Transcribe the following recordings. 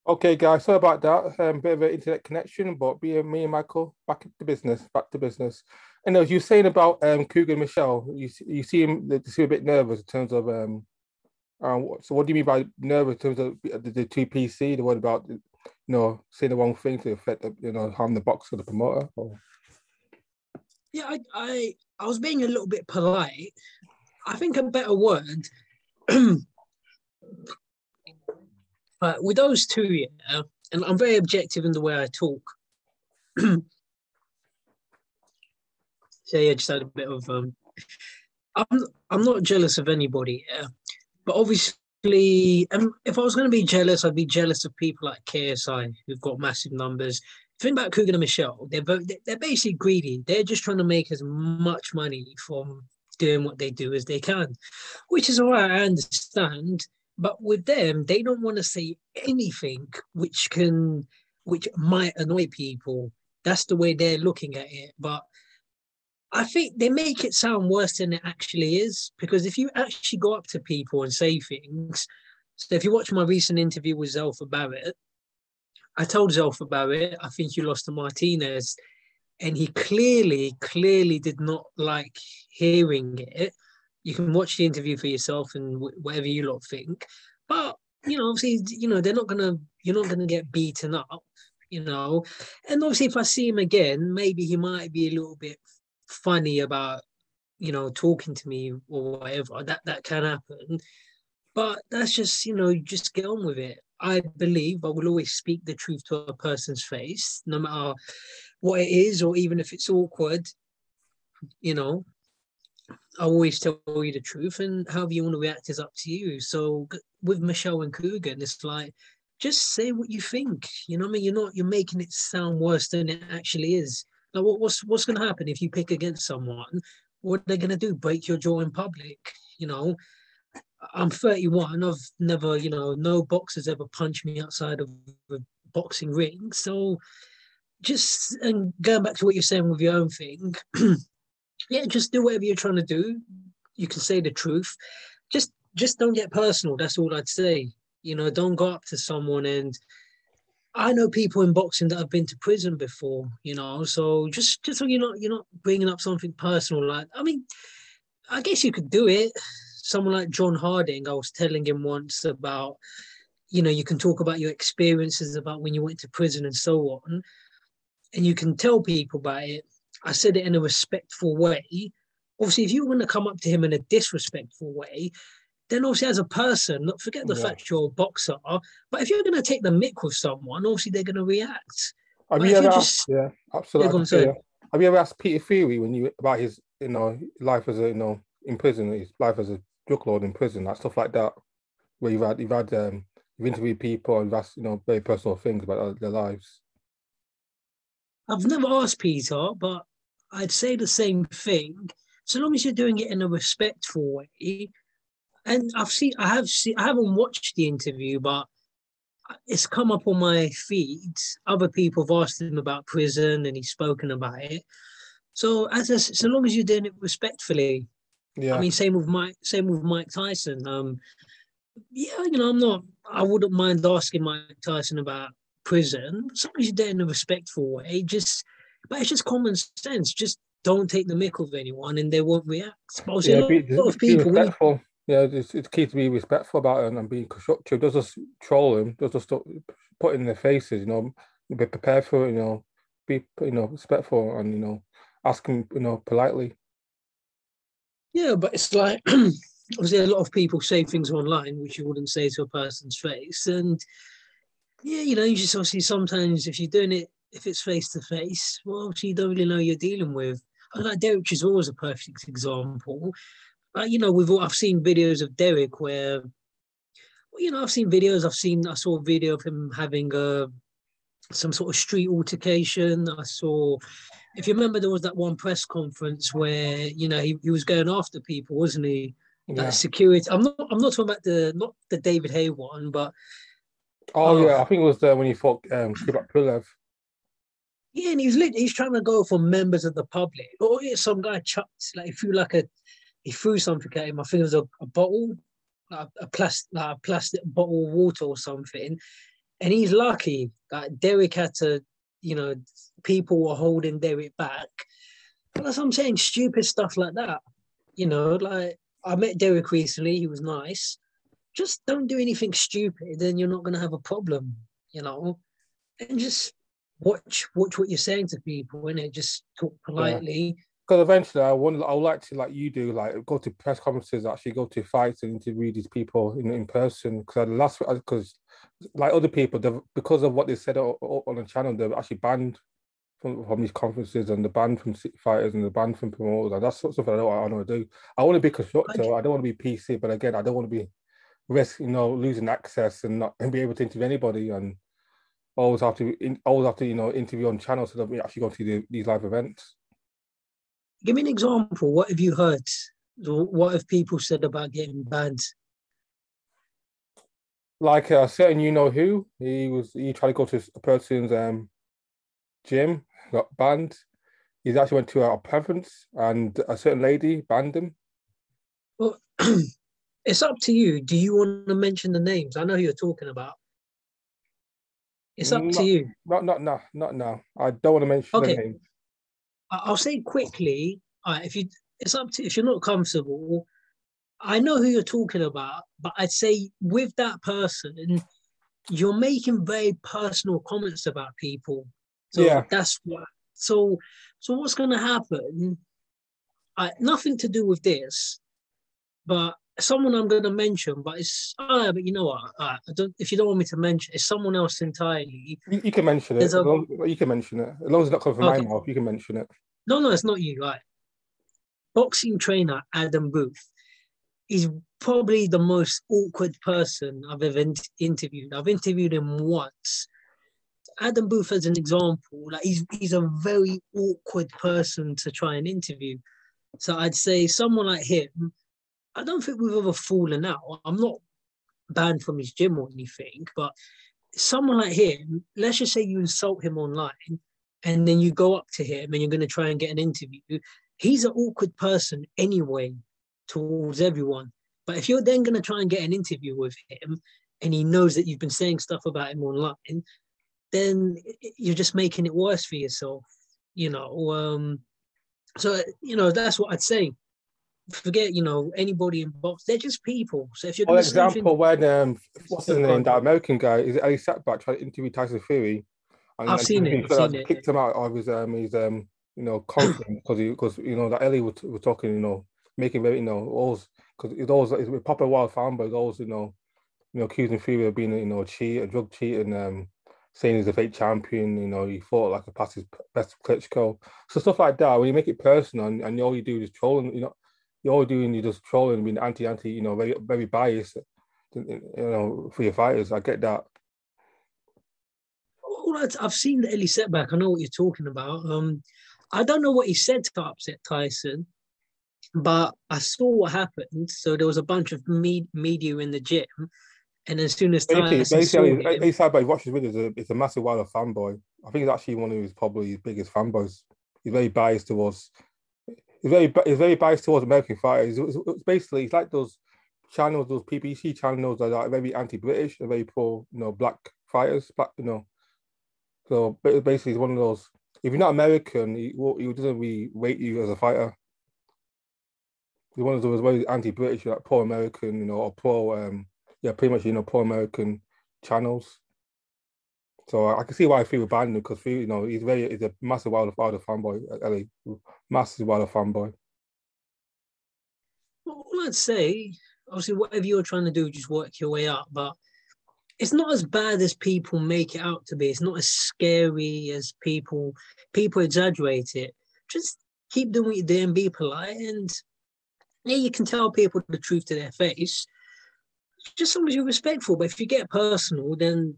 Okay, guys, sorry about that. Bit of an internet connection, but me and Michael back to business. Back to business. And as you were saying about Cougar and Michelle, you seem they seem a bit nervous in terms of so what do you mean by nervous in terms of the two PC? The one about saying the wrong thing to affect harm the box or the promoter? Or... Yeah, I was being a little bit polite. I think a better word, with those two, yeah, and I'm very objective in the way I talk. So yeah, just had a bit of I'm not jealous of anybody, yeah, but obviously, if I was going to be jealous, I'd be jealous of people like KSI who've got massive numbers. Think about Coogan and Michelle. They're basically greedy. They're just trying to make as much money from doing what they do as they can, which is all right. I understand, but with them, they don't want to say anything which might annoy people. That's the way they're looking at it, but I think they make it sound worse than it actually is, because if you actually go up to people and say things, so if you watch my recent interview with Zelfa Barrett, I told Zelfa Barrett, I think you lost to Martinez, and he clearly did not like hearing it. You can watch the interview for yourself and whatever you lot think, but obviously, you're not gonna get beaten up, and obviously, if I see him again, maybe he might be a little bit funny about talking to me or whatever. That can happen, but that's just just get on with it. I believe I will always speak the truth to a person's face, no matter what it is, or even if it's awkward. I always tell you the truth, and however you want to react is up to you. So with Michelle and Coogan, it's like, just say what you think. You know what I mean? You're making it sound worse than it actually is. Now, what's going to happen if you pick against someone? What are they going to do? Break your jaw in public? I'm 31. I've never, no boxer's ever punched me outside of a boxing ring. So just, and going back to what you're saying with your own thing, yeah, just do whatever you're trying to do. You can say the truth. Just don't get personal. That's all I'd say. Don't go up to someone, and I know people in boxing that have been to prison before, so just so you're not bringing up something personal. Like, I mean, I guess you could do it. Someone like John Harding, I was telling him once about, you can talk about your experiences about when you went to prison and so on, and you can tell people about it. I said it in a respectful way. Obviously, if you want to come up to him in a disrespectful way, then obviously as a person, not forget the fact you're a boxer, but if you're going to take the mick with someone, obviously they're going to react. Have But you if ever you're asked, just yeah, absolutely. Yeah. Have you ever asked Peter Fury about his, life as a, in prison, his life as a drug lord in prison, like stuff like that, where you've interviewed people and you've asked, very personal things about their lives? I've never asked Peter, but I'd say the same thing. So long as you're doing it in a respectful way. And I haven't watched the interview, but it's come up on my feeds. Other people have asked him about prison, and he's spoken about it. So so long as you're doing it respectfully. I Yeah. mean, same with Mike Tyson. Yeah, I wouldn't mind asking Mike Tyson about prison, as long as you do it in a respectful way. But it's just common sense. Just don't take the mick of anyone, and they won't react. But obviously, Yeah, a lot of be people, respectful. Yeah, it's key to be respectful about it and being constructive. Does just troll him, does just put it in their faces, be prepared for it, be respectful and ask him, politely. yeah. But it's like obviously a lot of people say things online which you wouldn't say to a person's face, and yeah, you just obviously sometimes if you're doing it, if it's face to face, well, obviously you don't really know who you're dealing with. I like Derek Chisora is a perfect example. I've seen videos of Derek where, I've seen videos. I saw a video of him having some sort of street altercation. If you remember, there was that one press conference where he was going after people, wasn't he? That Yeah. security. I'm not talking about not the David Hay one, but Oh yeah, I think it was when he fought Kubrat Pulev. yeah, and he's trying to go for members of the public. Or yeah, some guy chucked he threw something at him. I think it was a bottle. a plastic bottle of water or something, and he's lucky that Derek had to, people were holding Derek back. But that's what I'm saying, stupid stuff like that. Like I met Derek recently, he was nice. Just don't do anything stupid, then you're not gonna have a problem, and just watch what you're saying to people, and just talk Yeah. politely. Because eventually, I would like to, like you do, like go to press conferences, actually go to fights and interview these people in person. Because like other people, because of what they said on the channel, they're actually banned from these conferences, and they're banned from fighters, and they're banned from promoters. And that's something I don't want to do. I want to be constructive. I don't want to be PC, but again, I don't want to be losing access and not and be able to interview anybody, and always have to interview on channels so that we actually go to these live events. Give me an example. What have you heard? What have people said about getting banned? Like a certain who, he tried to go to a person's gym, got banned. He actually went to our preference, and a certain lady banned him. Well, it's up to you. Do you want to mention the names? I know who you're talking about. It's up to you. Not now. I don't want to mention the names. I'll say quickly. If you're not comfortable, I know who you're talking about, but I'd say with that person, you're making very personal comments about people. So yeah, that's what. So what's going to happen? Nothing to do with this, but someone I'm going to mention. But but you know what? I don't. If you don't want me to mention, it's someone else entirely. You can mention it. You can mention it as long as it's not coming from my mouth. You can mention it. No, it's not you. Right? Boxing trainer Adam Booth. He's probably the most awkward person I've ever interviewed. I've interviewed him once. Adam Booth, as an example, like he's a very awkward person to try and interview. So I'd say someone like him, I don't think we've ever fallen out. I'm not banned from his gym or anything, but someone like him, let's just say you insult him online and then you go up to him and you're going to try and get an interview. He's an awkward person anyway towards everyone. But if you're then going to try and get an interview with him and he knows that you've been saying stuff about him online, then you're just making it worse for yourself, So, that's what I'd say. Forget, anybody in box. They're just people. So if you're going to example, when what's his name? That American guy is Ellie Setback tried to interview Tyson Fury. And I've seen it. Kicked him out of his conference because that Ellie was talking, making very always because it's always with Papa Wild fan, but it's always accusing Fury of being a cheat, a drug cheat, and saying he's a fake champion. He fought like a past his best Klitschko. So stuff like that. When you make it personal and all you do is trolling, you're all doing you just trolling, being anti, very very biased, for your fighters. I get that. I've seen the Ellie Setback. I know what you're talking about. I don't know what he said to upset Tyson, but I saw what happened. So there was a bunch of media in the gym, and as soon as Tyson saw him, Ellie Setback watches with is a massive Wilder fanboy. I think he's actually one of his probably biggest fanboys. He's very biased towards. He's very biased towards American fighters. It's basically it's like those channels, those PPC channels that are very anti-British and very pro, black fighters, So basically, it's one of those. If you're not American, he doesn't really rate you as a fighter. He's one of those very anti-British, like pro-American, or pro, pretty much, pro-American channels. So I can see why I feel banned because he's a massive Wilder fanboy. Ellie, massive Wilder fanboy. Well, I'd say, obviously, whatever you're trying to do, just work your way up, but it's not as bad as people make it out to be. It's not as scary as people exaggerate it. Just keep doing what you're doing, be polite, and you can tell people the truth to their face. Just as long as you're respectful. But if you get personal, then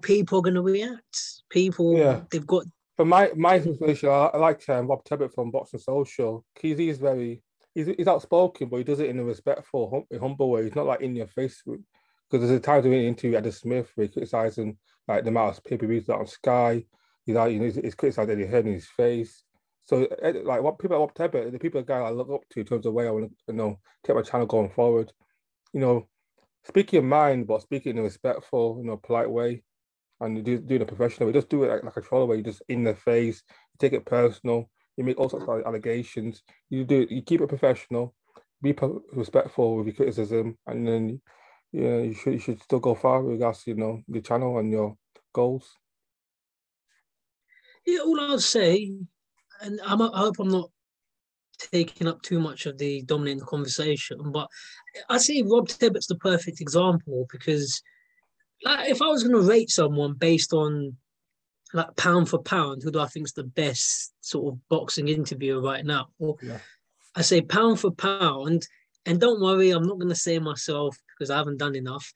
people are going to react. They've got. For my situation, I like Rob Tebbett from Boxing Social. He's outspoken, but he does it in a respectful, humble way. He's not like in your face. Because there's a time doing an interview with Adam Smith where he's criticising like the amount of pay-per-views that on Sky. He's criticised Eddie Hearn in his face. So like what people like Rob Tebbett, the people guy I look up to in terms of where I want to take my channel going forward. speak your mind, but speak it in a respectful, polite way, and you do it a professional way. Just do it like a troll way. You just in their face, you take it personal. You make all sorts of allegations. You keep it professional, be respectful with your criticism, and then you should still go far with regards to your channel and your goals. Yeah, all I'll say, and I hope I'm not taking up too much of the dominating conversation, but I see Rob Tebbutt's the perfect example because, like, if I was going to rate someone based on like pound for pound, who do I think is the best sort of boxing interviewer right now? Well, Yeah. I say pound for pound, and don't worry, I'm not going to say myself because I haven't done enough.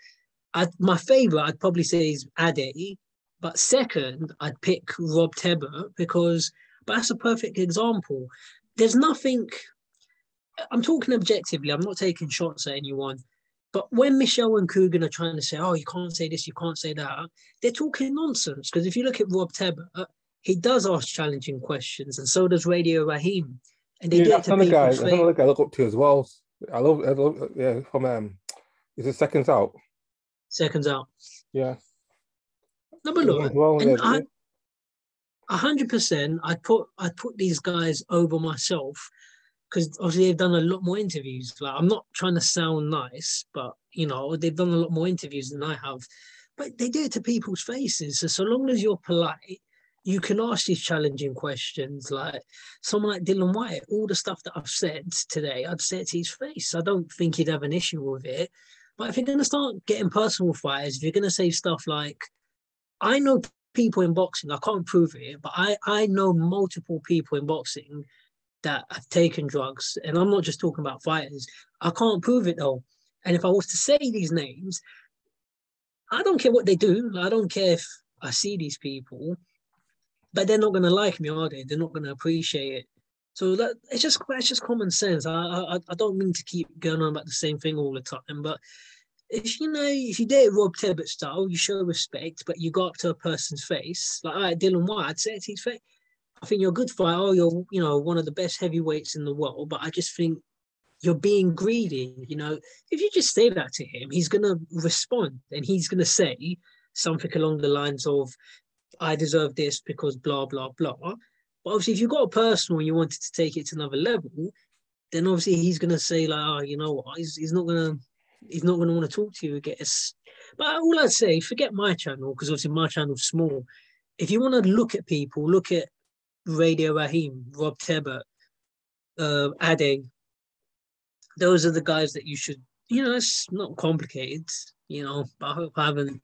My favorite, I'd probably say, is Ade, but second, I'd pick Rob Tebbutt because, but that's a perfect example. There's nothing. I'm talking objectively. I'm not taking shots at anyone. But when Michelle and Coogan are trying to say, "Oh, you can't say this, you can't say that," they're talking nonsense. Because if you look at Rob Tebbutt, he does ask challenging questions, and so does Radio Raheem, and they Yeah, do it to people's that's another face. guy I look up to as well. I love yeah, from is it Seconds Out? Seconds out. Yeah. No, but Yeah, look, well, and yeah. 100%, I'd put these guys over myself because obviously they've done a lot more interviews. Like, I'm not trying to sound nice, but they've done a lot more interviews than I have. But they do it to people's faces. So long as you're polite, you can ask these challenging questions. Like someone like Dylan White, all the stuff that I've said today, I'd say it to his face. I don't think he'd have an issue with it. But if you're going to start getting personal fires, if you're going to say stuff like, I know people in boxing, I can't prove it, but I know multiple people in boxing that have taken drugs. And I'm not just talking about fighters. I can't prove it though. And if I was to say these names, I don't care what they do. I don't care if I see these people, but they're not going to like me, are they? They're not going to appreciate it. So it's just common sense. I don't mean to keep going on about the same thing all the time, but if you date Rob Tebbutt style, you show respect, but you go up to a person's face, like all right, Dylan White, I'd say it to his face. I think you're a good fighter. Oh, you're one of the best heavyweights in the world, but I just think you're being greedy. If you just say that to him, he's gonna respond and he's gonna say something along the lines of, "I deserve this because blah blah blah." But obviously, if you've got a personal and you wanted to take it to another level, then obviously he's gonna say like, "Oh, you know what? He's not gonna want to talk to you again." But all I'd say, forget my channel because obviously my channel's small. If you want to look at people, look at Radio Raheem, Rob Tebbutt, Ade. Those are the guys that you should. It's not complicated. But I hope I haven't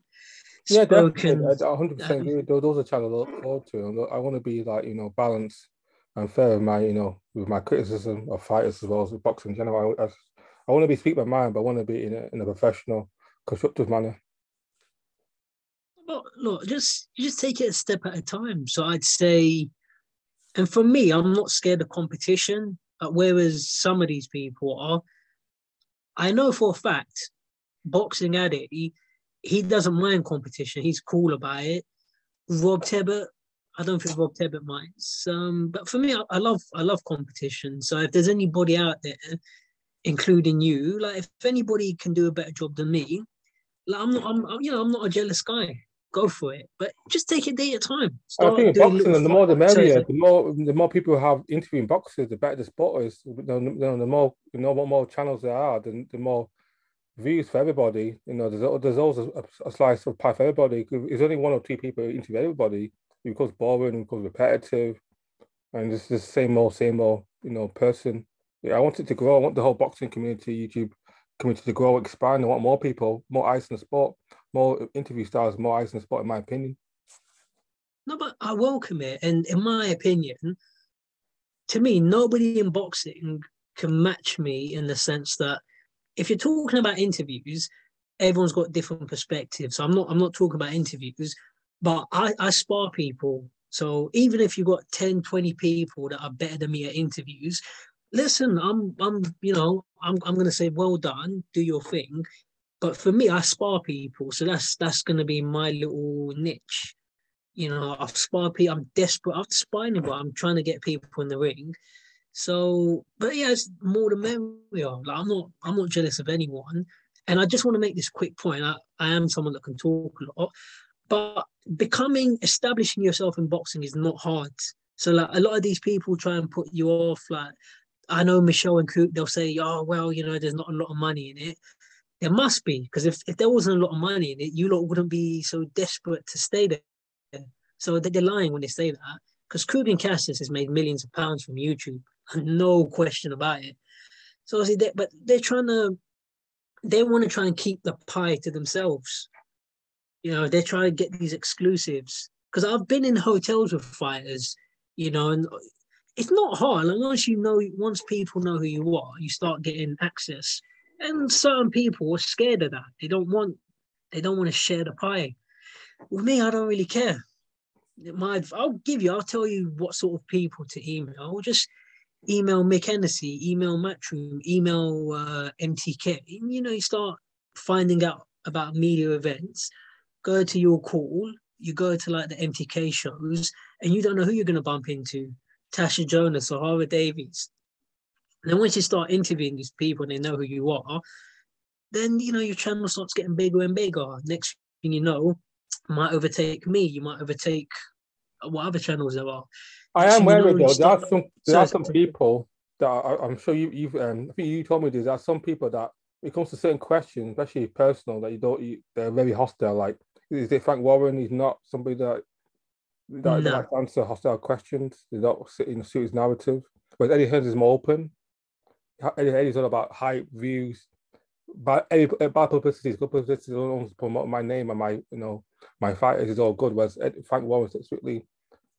Yeah, spoken. definitely. I 100% agree. Those are channels I look forward to. And I want to be like, balanced and fair with my criticism of fighters as well as with boxing in general. I want to be speak my mind, but I want to be in a professional, constructive manner. But look, you just take it a step at a time. So I'd say, and for me, I'm not scared of competition. Whereas some of these people are, I know for a fact, boxing at it, he doesn't mind competition. He's cool about it. Rob Tebbutt, I don't think Rob Tebbutt minds. But for me, I love competition. So if there's anybody out there, including you, like if anybody can do a better job than me, like I'm not a jealous guy. Go for it, but just take it day at a time. I think Start in doing boxing, little and the more the sorry, merrier. sorry. The more people have interviewing boxers, the better the sport is. The more what more channels there are, the more views for everybody. There's always a slice of pie for everybody. If there's only one or two people who interview everybody, it becomes boring, it becomes repetitive, and it's just same old, person. Yeah, I want it to grow. I want the whole boxing community, YouTube community to grow, expand. I want more people, more eyes in the sport, more interview stars, more eyes in the sport, in my opinion. No, but I welcome it, and in my opinion, to me, nobody in boxing can match me in the sense that if you're talking about interviews, everyone's got different perspectives. So I'm not talking about interviews, but I spar people. So even if you've got 10, 20 people that are better than me at interviews, listen, I'm gonna say well done, do your thing. But for me, I spar people, so that's gonna be my little niche. I've sparred people. I'm desperate. I've sparring, but I'm trying to get people in the ring. So, but yeah, it's more the merrier. Like I'm not jealous of anyone. And I just want to make this quick point. I am someone that can talk a lot, but establishing yourself in boxing is not hard. So like a lot of these people try and put you off. Like I know Michelle and Coop, they'll say, "Oh well, there's not a lot of money in it." There must be, because if there wasn't a lot of money in it, you lot wouldn't be so desperate to stay there. So they're lying when they say that, because Kugan Cassius has made millions of pounds from YouTube, no question about it. So obviously, but they want to try and keep the pie to themselves. They're trying to get these exclusives. Because I've been in hotels with fighters, and it's not hard. And once people know who you are, you start getting access. And certain people are scared of that. They don't want to share the pie. With me, I don't really care. I'll tell you what sort of people to email. Just email Mick Hennessy, email Matchroom, email MTK. You start finding out about media events. Go to your call. You go to like the MTK shows, and you don't know who you're going to bump into. Tasha Jonas or Hara Davies. And then once you start interviewing these people and they know who you are, then your channel starts getting bigger and bigger. Next thing you know, you might overtake me. You might overtake what other channels there are. I am wary though. There are some people that I'm sure you've I think you told me this. There are some people that when it comes to certain questions, especially personal, that they're very hostile. Like, is it Frank Warren? He's not somebody that likes to answer hostile questions. They don't sit in suit his narrative. But Eddie Hearns is more open. Eddie's all about hype views. Bad publicity is good publicity. They don't promote my name and my fighters is all good. Whereas Frank Warren is strictly,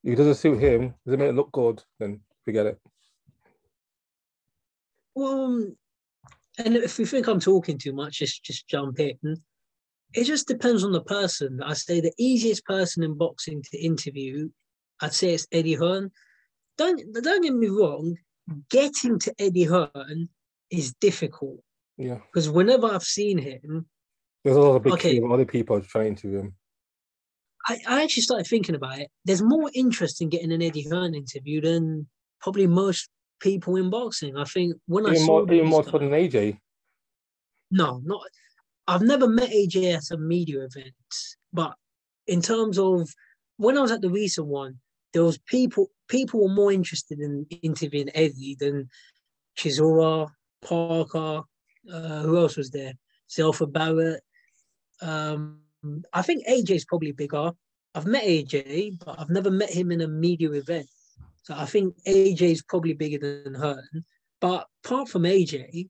if it doesn't suit him, doesn't make it look good, then forget it. Well, and if you think I'm talking too much, just jump in. It just depends on the person. I say the easiest person in boxing to interview, I'd say it's Eddie Hearn. Don't get me wrong, getting to Eddie Hearn is difficult. Yeah. Because whenever I've seen him, there's a lot of big queue of other people trying to him. I actually started thinking about it. There's more interest in getting an Eddie Hearn interview than probably most people in boxing. I think when even more so than AJ. No, not. I've never met AJ at a media event, but in terms of when I was at the recent one, there was people were more interested in interviewing Eddie than Chisora, Parker. Who else was there? Zelfa Barrett. I think AJ is probably bigger. I've met AJ, but I've never met him in a media event. So I think AJ is probably bigger than Hearn. But apart from AJ,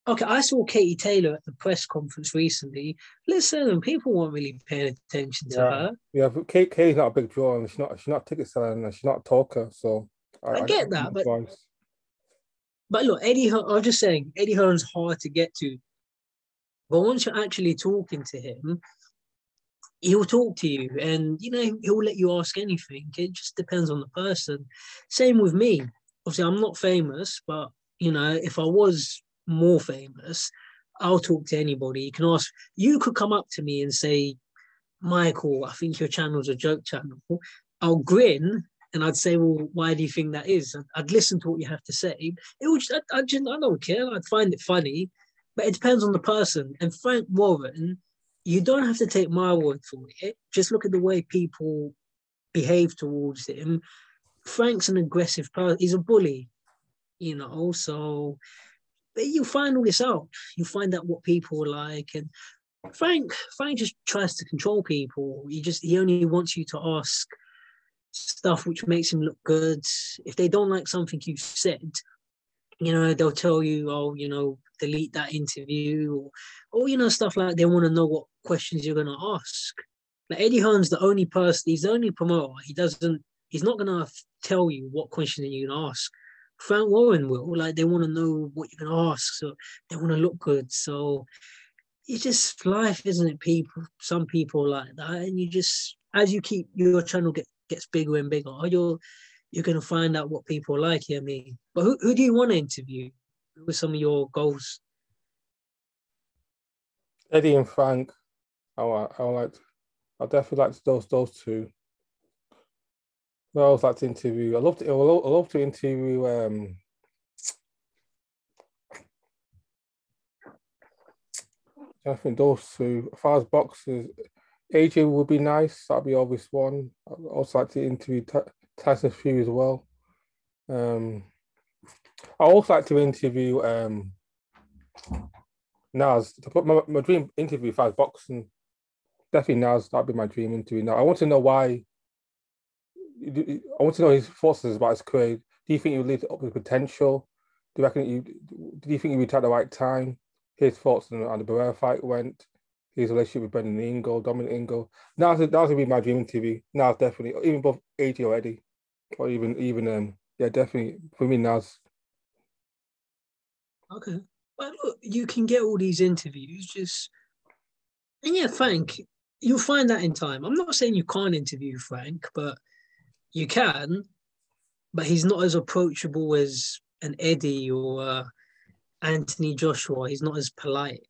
okay, I saw Katie Taylor at the press conference recently. Listen, people weren't really paying attention to her. Yeah, but Katie's not a big draw, and she's not a ticket seller, and she's not a talker. So I get that, but look, Eddie Hearn, I'm just saying, Eddie Hearn's hard to get to. But once you're actually talking to him, he'll talk to you, and he'll let you ask anything. It just depends on the person. Same with me. Obviously, I'm not famous, but if I was more famous, I'll talk to anybody. You can ask. You could come up to me and say, "Michael, I think your channel's a joke channel." I'll grin and I'd say, "Well, why do you think that is?" I'd listen to what you have to say. It would. I don't care. I'd find it funny, but it depends on the person. And Frank Warren, you don't have to take my word for it. Just look at the way people behave towards him. Frank's an aggressive person. He's a bully, so but you find all this out. You find out what people are like. And Frank just tries to control people. He only wants you to ask stuff which makes him look good. If they don't like something you've said, they'll tell you, "Oh, delete that interview," or stuff like they want to know what questions you're going to ask. Like Eddie Hearn's the only person, he's the only promoter. He's not going to tell you what questions you're going to ask. Frank Warren will. Like, they want to know what you're going to ask, so they want to look good. So it's just life, isn't it? Some people like that, and you just, as you keep your channel gets bigger and bigger, you're going to find out what people like. But who do you want to interview? Who are some of your goals? Eddie and Frank. I definitely like those two. I always like to interview. I love to interview. I think those two. As far as boxers, AJ would be nice. That'd be obvious one. I'd also like to interview Tyson Fury as well. Um, I also like to interview Nas. To put my dream interview if I was boxing, definitely Nas. That'd be my dream interview. Now I want to know why. I want to know his thoughts about his career. Do you think he lived up to potential? Do you reckon do you think he retired at the right time? His thoughts on the Barrera fight went. His relationship with Brendan Ingle, Dominic Ingle. That would be my dream interview. Nas definitely, even both AJ or Eddie, or even yeah, definitely for me Nas. Okay. But look, you can get all these interviews just, and yeah, Frank, you'll find that in time. I'm not saying you can't interview Frank, but you can, but he's not as approachable as an Eddie or Anthony Joshua. He's not as polite,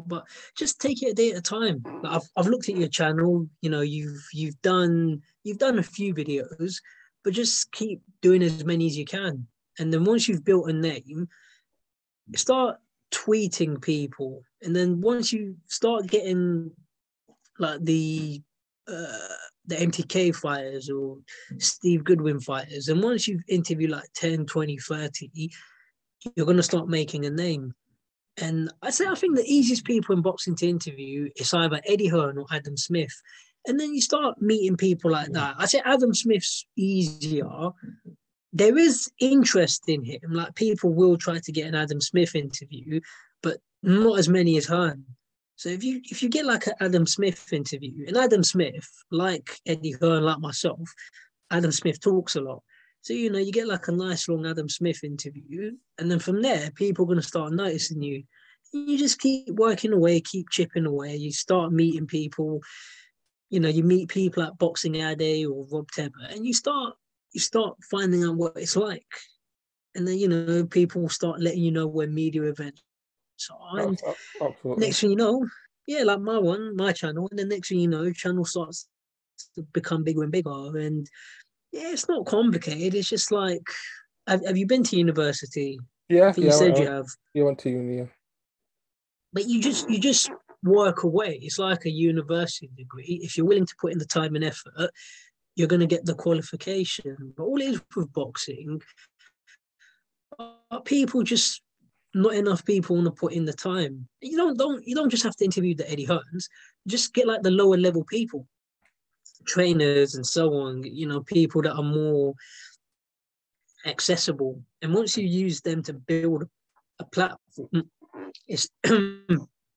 But just take it a day at a time. Like I've looked at your channel. You've done a few videos, but just keep doing as many as you can. And then once you've built a name, start tweeting people. And then once you start getting like the MTK fighters or Steve Goodwin fighters, and once you've interviewed like 10, 20, 30, you're going to start making a name. And I think the easiest people in boxing to interview is either Eddie Hearn or Adam Smith. And then you start meeting people like that. I say Adam Smith's easier. There is interest in him. Like people will try to get an Adam Smith interview, but not as many as Hearn. So if you get like an Adam Smith interview, and Adam Smith, like Eddie Hearn, like myself, Adam Smith talks a lot. So, you get like a nice long Adam Smith interview. And then from there, people are going to start noticing you. You just keep working away, keep chipping away. You start meeting people. You meet people at Boxing Ade or Rob Tebber, and you start finding out what it's like. And then, people will start letting you know when media events are. And Absolutely. next thing you know, yeah, like my channel. And the next thing you know, channel starts to become bigger and bigger. And yeah, it's not complicated. It's just like, have you been to university? Yeah, I think you said you have. You went to uni. Yeah. But you just work away. It's like a university degree. If you're willing to put in the time and effort, you're going to get the qualification. But all it is with boxing, people just not enough people want to put in the time. You don't just have to interview the Eddie Hearns. Just get like the lower level people, trainers and so on. People that are more accessible. And once you use them to build a platform, it's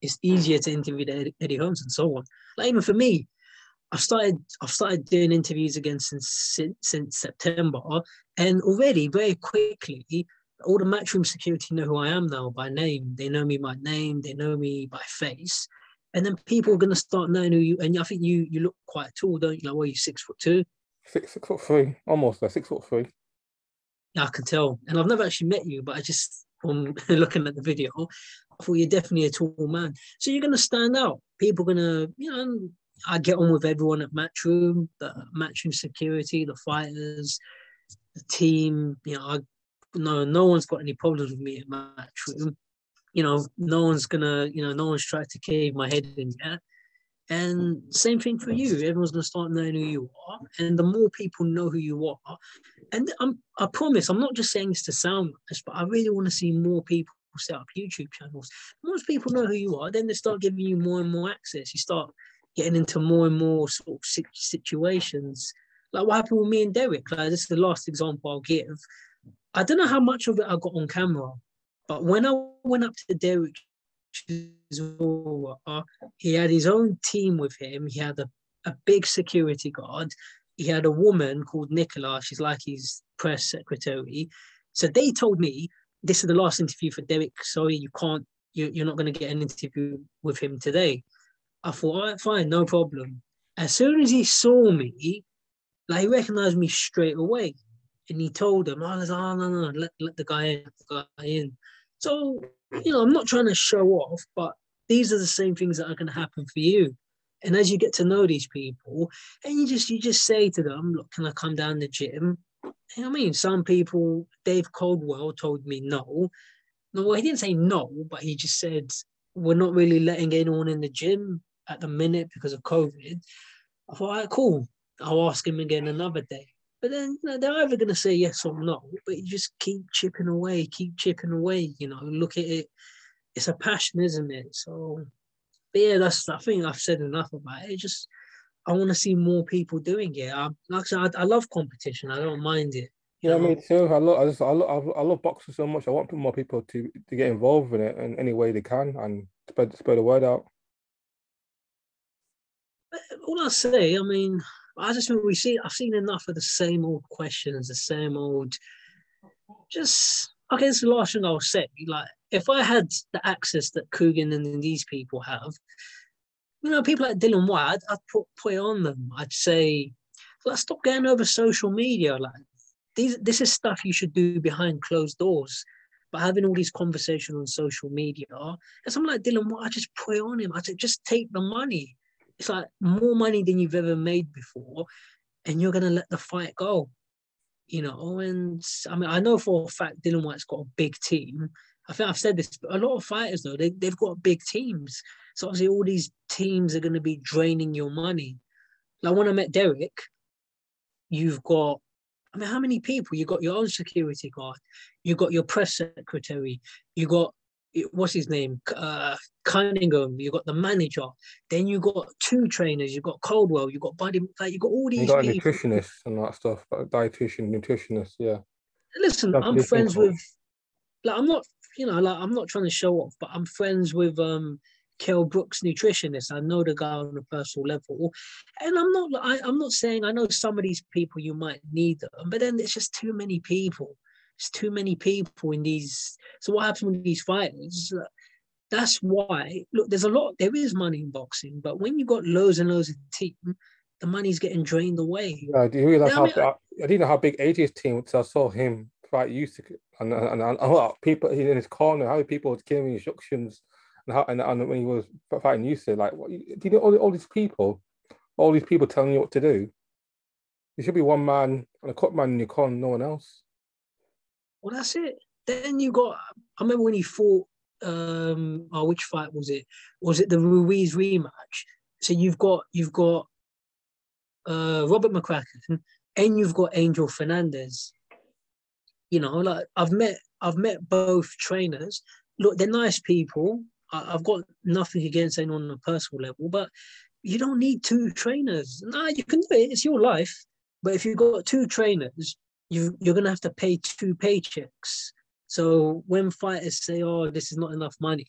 it's easier to interview the Eddie Hearns and so on. Like even for me, I've started doing interviews again since September, and already very quickly, all the Matchroom security know who I am now by name. They know me by name. They know me by face. And then people are going to start knowing who you. And I think you look quite tall, don't you? Like, what are you, 6'2"? 6'3", almost like 6'3". Yeah, I can tell. And I've never actually met you, but I just from looking at the video, I thought you're definitely a tall man. So you're going to stand out. People are going to, I get on with everyone at Matchroom, the Matchroom security, the fighters, the team. No one's got any problems with me at Matchroom. No one's no one's tried to cave my head in yet. And same thing for you. Everyone's gonna start knowing who you are, and the more people know who you are, and I promise, I'm not just saying this to sound nice, but I really want to see more people set up YouTube channels. Once people know who you are, then they start giving you more and more access. You start getting into more and more sort of situations. Like what happened with me and Derek. Like this is the last example I'll give. I don't know how much of it I got on camera, but when I went up to Derek, he had his own team with him. He had a big security guard. He had a woman called Nicola. She's like his press secretary. So they told me, this is the last interview for Derek. Sorry, you're not going to get an interview with him today. I thought, all right, fine, no problem. As soon as he saw me, like he recognized me straight away. And he told them, I was like, oh, no, let the guy in. So, I'm not trying to show off, but these are the same things that are going to happen for you. And as you get to know these people, and you just say to them, look, can I come down the gym? I mean, some people, Dave Coldwell told me no. No, well, he didn't say no, but he just said, we're not really letting anyone in the gym at the minute because of COVID. I thought, all right, cool. I'll ask him again another day. But then they're either going to say yes or no, but you just keep chipping away, look at it. It's a passion, isn't it? So, but yeah, I think I've said enough about it. I want to see more people doing it. Like I said, I love competition. I don't mind it. Yeah, me too. I love boxing so much. I want more people to get involved in it in any way they can and spread the word out. All I say, I mean, I just think I've seen enough of the same old questions, the same old. Okay, it's the last thing I'll say. Like, if I had the access that Coogan and these people have, people like Dylan White, I'd put it on them. I'd say, let's stop getting over social media. Like, this is stuff you should do behind closed doors. But having all these conversations on social media, and someone like Dylan White, I just put it on him. I said, just take the money. It's like more money than you've ever made before, and you're gonna let the fight go. And I mean, I know for a fact Dylan White's got a big team. I think I've said this, but a lot of fighters though, they've got big teams. So obviously all these teams are going to be draining your money. Like when I met Derek, you've got, I mean, how many people? You got your own security guard, you got your press secretary, you got, what's his name? Cunningham, you got the manager, then you got two trainers, you got Caldwell, you got Buddy, like you got all these You got a people. nutritionist and that stuff, dietitian, nutritionist, yeah. Listen, I'm friends with, like, I'm not trying to show off, but I'm friends with Kell Brooks, nutritionist. I know the guy on a personal level, and I'm not saying I know some of these people you might need them, but then it's just too many people. It's too many people in these. So what happens with these fighters? That's why. Look, there is money in boxing, but when you got loads and loads of team, the money's getting drained away. Yeah, do you realize I didn't know how big AJ's team was. I saw him fight Usyk, and a lot of people in his corner, how people was giving instructions, and when he was fighting Usyk, like, do you know all these people telling you what to do? There should be one man and a cut man in your corner, no one else. Well, that's it. Then you got. I remember when he fought. Which fight was it? Was it the Ruiz rematch? So you've got Robert McCracken, and you've got Angel Fernandez. Like I've met both trainers. Look, they're nice people. I've got nothing against anyone on a personal level, but you don't need two trainers. Nah, you can do it. It's your life. But if you've got two trainers, you're gonna have to pay two paychecks. So when fighters say, "Oh, this is not enough money,"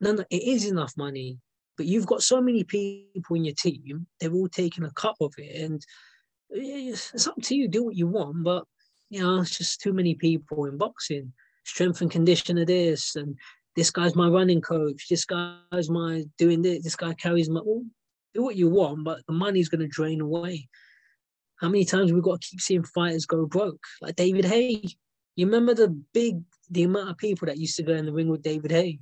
no, it is enough money. But you've got so many people in your team; they're all taking a cut of it, and it's up to you. Do what you want, but it's just too many people in boxing. Strength and conditioner this, and this guy's my running coach. This guy's my doing this. This guy carries my. Well, do what you want, but the money's going to drain away. How many times we've got to keep seeing fighters go broke? Like David Haye. You remember the amount of people that used to go in the ring with David Haye?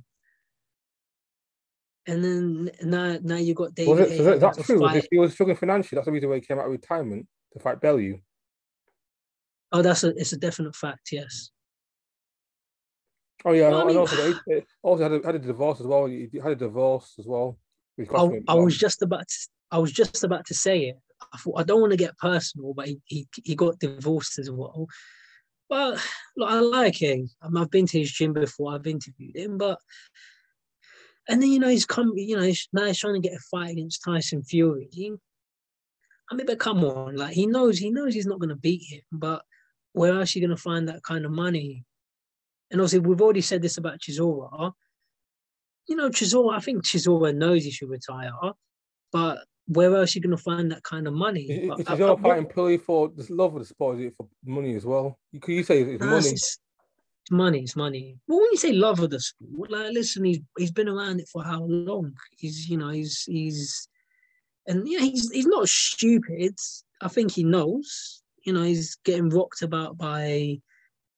And then now you got David Haye. Is that true? He was struggling financially. That's the reason why he came out of retirement to fight Bellew. Oh, it's a definite fact, yes. Oh yeah, well, I know. Also had a divorce as well. He had a divorce as well. I was just about to say it. I thought I don't want to get personal, but he got divorced as well. But look, I like him. I've been to his gym before. I've interviewed him, and then he's come. Now he's trying to get a fight against Tyson Fury. I mean, but come on, like he knows he's not going to beat him. But where else are you going to find that kind of money? And obviously, we've already said this about Chisora. Chisora. I think Chisora knows he should retire, but where else are you going to find that kind of money? Is Chisora fighting purely for the love of the sport? Is it for money as well? You say it's money. It's money. Well, when you say love of the sport, like, listen, he's been around it for how long? He's not stupid. I think he knows. He's getting rocked about by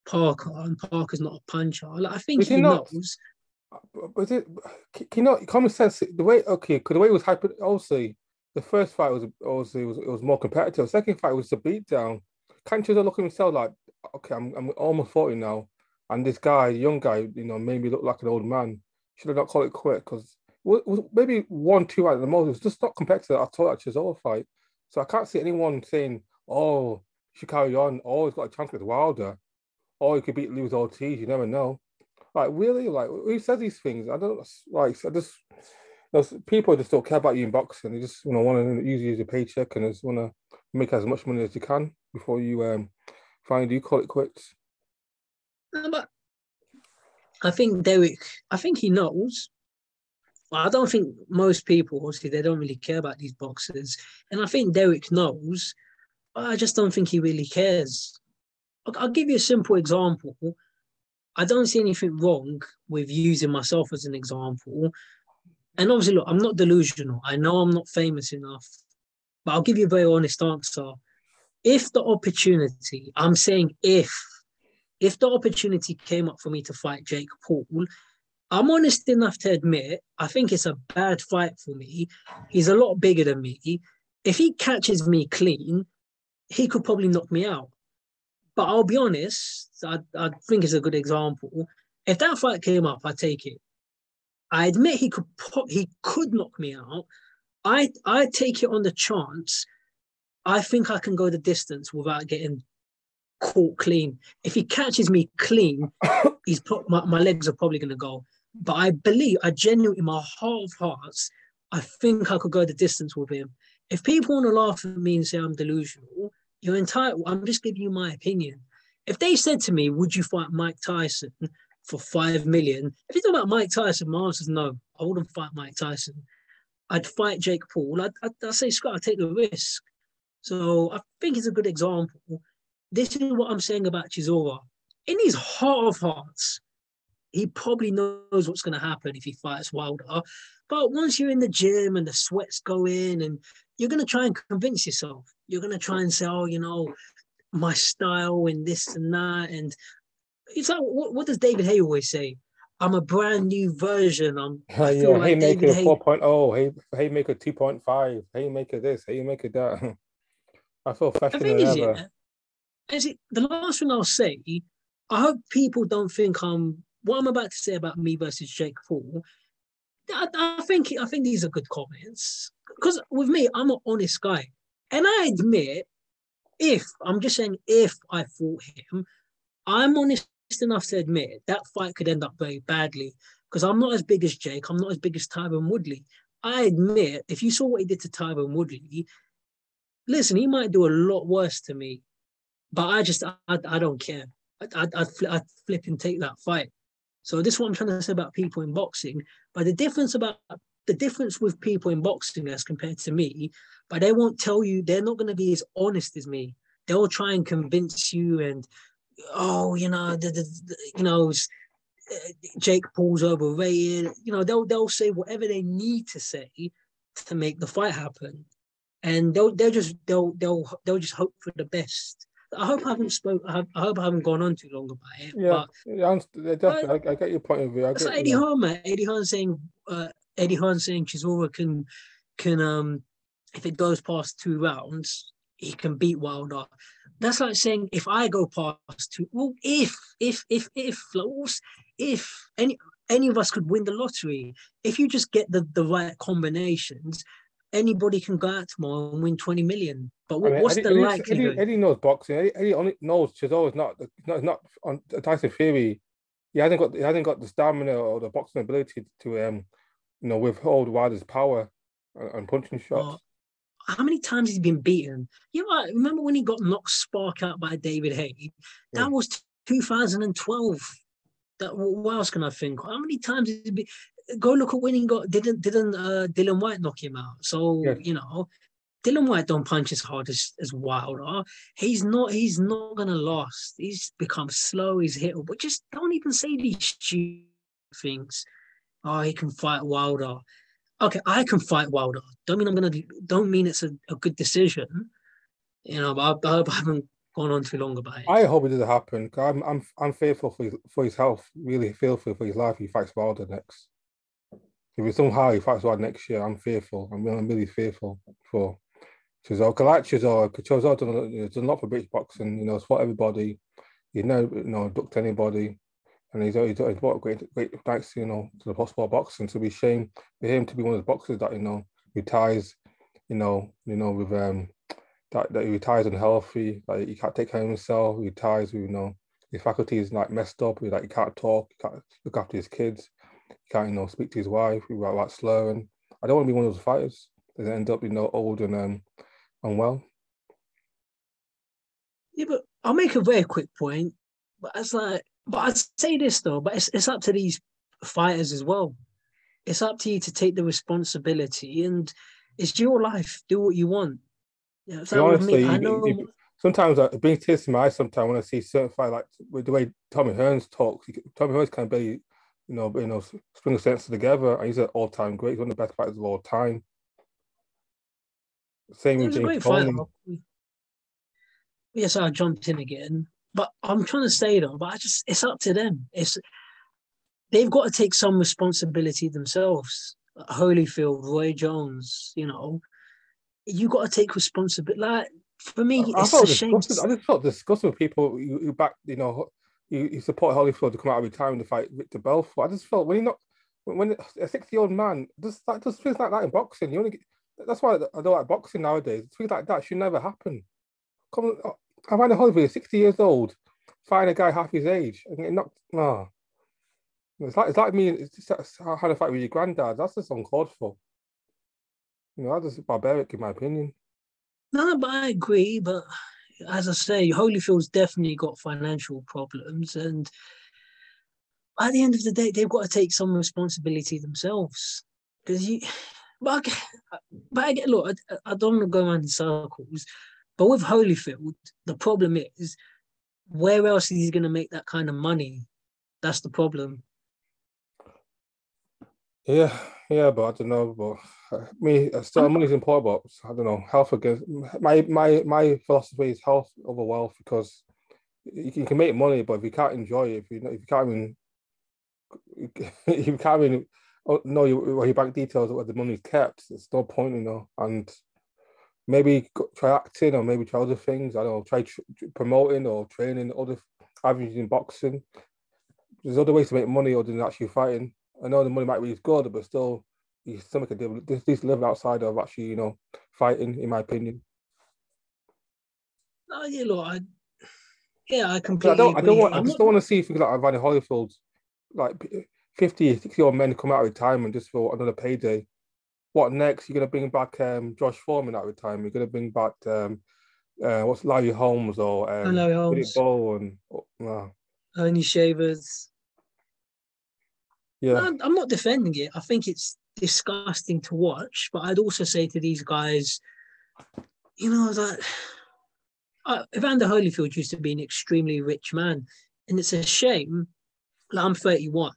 Parker, and Parker's not a puncher. Like, I think he knows. But common sense, the way it was hyper, obviously the first fight was more competitive. The second fight was a beatdown. Can't Chisora look at himself like, okay, I'm almost 40 now, and this guy, young guy, made me look like an old man. should have not called it quit because maybe 1-2 at the most. It was just not competitive at all at Chisora fight. So I can't see anyone saying, "Oh, you should carry on. Oh, he's got a chance with Wilder. Oh, he could beat Luis Ortiz. You never know." Like really, like who says these things? I don't like. I just people just don't care about you in boxing. They just want to use you as a paycheck and just want to make as much money as you can before you finally do call it quits. But I think Derek, I think he knows. I don't think most people, obviously, they don't really care about these boxers. And I think Derek knows, but I just don't think he really cares. I'll give you a simple example. I don't see anything wrong with using myself as an example. And obviously, look, I'm not delusional. I know I'm not famous enough, but I'll give you a very honest answer. If the opportunity, I'm saying if the opportunity came up for me to fight Jake Paul, I'm honest enough to admit, I think it's a bad fight for me. He's a lot bigger than me. If he catches me clean, he could probably knock me out. But I'll be honest, I think it's a good example. If that fight came up, I'd take it. I admit he could knock me out. I take it on the chance. I think I can go the distance without getting caught clean. If he catches me clean, my legs are probably going to go. But I genuinely, in my heart of hearts, I think I could go the distance with him. If people want to laugh at me and say I'm delusional, you're entitled. I'm just giving you my opinion. If they said to me, would you fight Mike Tyson for 5 million? If you talk about Mike Tyson, my answer is no. I wouldn't fight Mike Tyson. I'd fight Jake Paul. I'd say, Scott, I'd take the risk. So I think it's a good example. This is what I'm saying about Chisora. In his heart of hearts, he probably knows what's going to happen if he fights Wilder. But once you're in the gym and the sweat's going, and you're going to try and convince yourself. You're going to try and say, oh, my style and this and that. And it's like, what does David Haye always say? I'm a brand new version. I feel like Haymaker 4.0, Haymaker 2.5, Haymaker this, Haymaker that. I feel fresher than ever. The last thing I'll say, I hope people don't think what I'm about to say about me versus Jake Paul. I think these are good comments. Because with me, I'm an honest guy. And I admit, if I fought him, I'm honest enough to admit that fight could end up very badly. Because I'm not as big as Jake. I'm not as big as Tyron Woodley. I admit, if you saw what he did to Tyron Woodley, listen, he might do a lot worse to me. But I don't care. I'd flip and take that fight. So this is what I'm trying to say about people in boxing. But the difference with people in boxing as compared to me, but they won't tell you, they're not going to be as honest as me. They'll try and convince you and, Jake Paul's overrated. They'll say whatever they need to say to make the fight happen. And they'll just hope for the best. I hope I haven't gone on too long about it. Yeah, definitely. I get your point of view. It's like Eddie Hearn, man. Eddie Hearn saying Chisora can if it goes past 2 rounds, he can beat Wilder. That's like saying if I go past 2, well, if any of us could win the lottery, if you just get the right combinations, anybody can go out tomorrow and win 20 million. But what's the likelihood? Eddie knows boxing. Eddie only knows Chisora is not on Tyson Fury. He hasn't got the stamina or the boxing ability to withhold Wilder's power and punching shots. How many times has he been beaten? Remember when he got knocked spark out by David Haye? That was 2012. What else can I think? How many times has he been? Go look at when he got didn't Dylan White knock him out? So Dylan White don't punch as hard as Wilder. He's not gonna last. He's become slow. He's hittable. But just don't even say these stupid things. Oh, he can fight Wilder. Okay, I can fight Wilder. Don't mean it's a good decision. But I hope I haven't gone on too long about it. I hope it doesn't happen. I'm fearful for his health. Really fearful for his life. He fights Wilder next. If somehow he fights Wilder next year, I'm fearful. I'm really fearful for Chisora. Chisora done a lot for British boxing. It's for everybody. He's never ducked anybody, and he's brought great thanks, to the sport boxing. So it'd be a shame for him to be one of the boxers that retires, with that he retires unhealthy, like he can't take care of himself, he retires with his faculties like messed up, like he can't talk, he can't look after his kids, he can't speak to his wife, he like slow, and I don't want to be one of those fighters that end up old and unwell. Yeah, but I'll make a very quick point. But I'd say this though, but it's up to these fighters as well. It's up to you to take the responsibility, and it's your life. Do what you want. Yeah, it's To be like with honest, me. I know. sometimes it brings tears to my eyes. Sometimes when I see certain fight, like with the way Tommy Hearns talks, Tommy Hearns can barely, string a sentence together. And he's an all-time great. He's one of the best fighters of all time. Same It with was a James great fight. Toney. Yes, I jumped in again. But I'm trying to say though, it's up to them. They've got to take some responsibility themselves. Holyfield, Roy Jones, you got to take responsibility. Like for me, I it's a felt shame. disgusted. I just felt disgusted with people who back, you support Holyfield to come out of retirement to fight Victor Belfort. I just felt when a 60-year-old man just feels like that in boxing. That's why I don't like boxing nowadays. Things like that should never happen. Come on, I find Holyfield 60 years old, find a guy half his age and get knocked. No, it's like me. It's just how to fight with your granddad. That's just uncalled for. That's just barbaric in my opinion. No, but I agree. But as I say, Holyfield's definitely got financial problems, and at the end of the day, they've got to take some responsibility themselves. Because but I get look. I don't want to go around in circles, but with Holyfield, the problem is where else is he going to make that kind of money? That's the problem. Yeah, yeah, but I don't know. But me, still, money is important. But I don't know. Health against my philosophy is health over wealth because you can make money, but if you can't enjoy it, if you can't even if you can't even know your bank details or where the money's kept, it's no point, And maybe try acting or maybe try other things. I don't know. Try promoting or training other avenues in boxing. There's other ways to make money other than actually fighting. I know the money might be good, but still, you still make a deal. This living outside of actually, fighting, in my opinion. Oh, yeah, look, I I completely don't, I don't agree. want, I just don't want to see things like Evander Holyfield, like 50, 60-year-old men come out of retirement just for another payday. What next? You're gonna bring back Josh Foreman out of retirement. You're gonna bring back what's Larry Holmes or Larry Riddick Holmes, Bowe and Ernie Shavers. yeah. No, I'm not defending it. I think it's disgusting to watch, but I'd also say to these guys, that Evander Holyfield used to be an extremely rich man, and it's a shame. Like I'm 31,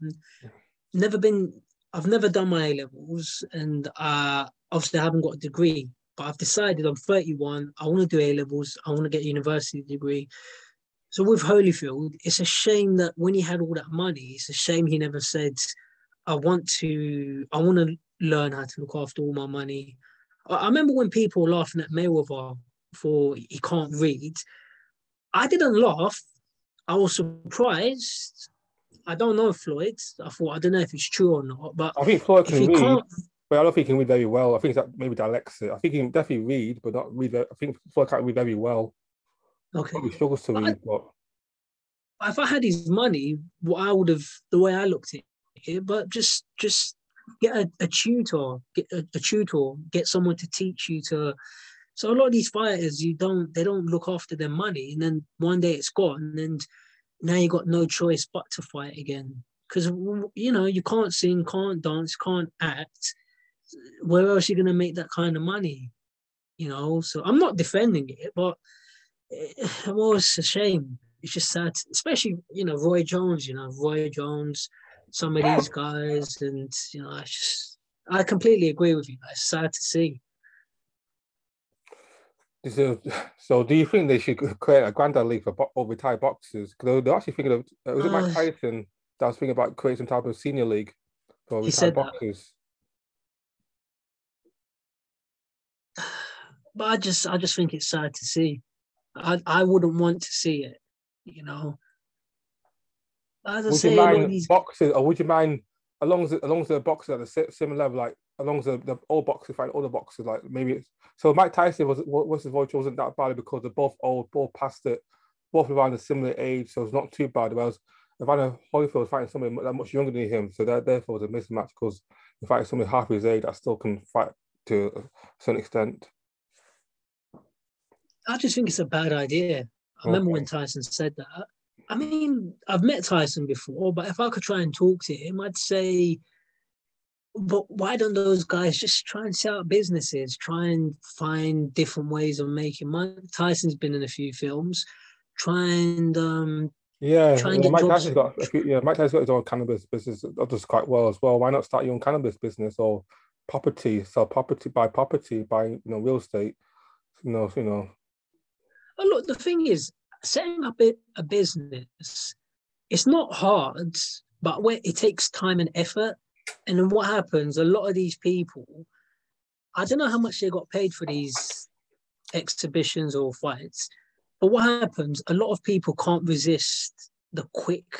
never been. I've never done my A levels, and obviously I haven't got a degree. But I've decided I'm 31. I want to do A levels. I want to get a university degree. So with Holyfield, it's a shame that when he had all that money, it's a shame he never said, I want to learn how to look after all my money. I remember when people were laughing at Mayweather for he can't read. I didn't laugh. I was surprised. I don't know Floyd. I don't know if it's true or not, but I think Floyd if can he read, can't, but I don't think he can read very well. I think it's maybe dyslexic. I think he can definitely read, but not read. I think Floyd can't read very well. okay. Probably struggles to read, but If I had his money, what I would have, the way I looked at it, but just get a tutor, get someone to teach you to. So a lot of these fighters, they don't look after their money, and then one day it's gone, and now you got no choice but to fight again because you can't sing, can't dance, can't act. Where else are you gonna make that kind of money? So I'm not defending it, but well, it's a shame. It's just sad, especially Roy Jones. Some of these guys, and I completely agree with you. It's sad to see. so do you think they should create a granddad league for retired boxers? Because they're actually thinking of was it Mike Uh, Tyson that was thinking about creating some type of senior league for he retired said that, boxers? but I just think it's sad to see. I wouldn't want to see it. You know, As I Would you say, a lot of mind these. boxes, or would you mind as long as the boxes are the similar level, like as long as the all boxes fight all the boxes, like maybe it's so Mike Tyson was his voice wasn't that bad because they're both old, both past it, both around a similar age, so it's not too bad. Whereas Evander Holyfield was fighting somebody that much younger than him, so that therefore was a mismatch because he fighting somebody half his age that still can fight to a certain extent. I just think it's a bad idea. I remember when Okay. Tyson said that. I mean, I've met Tyson before, but if I could try and talk to him, I'd say, but why don't those guys just try and set up businesses, try and find different ways of making money? Tyson's been in a few films. Try and Yeah, try and yeah, get Mike jobs. Tyson's got a few, yeah, Mike Tyson's got his own cannabis business that does quite well as well. Why not start your own cannabis business or property, sell property, buy real estate, you know. Oh, look, the thing is, setting up a business, it's not hard, but when it takes time and effort. And then what happens? A lot of these people, I don't know how much they got paid for these exhibitions or fights, but what happens? A lot of people can't resist the quick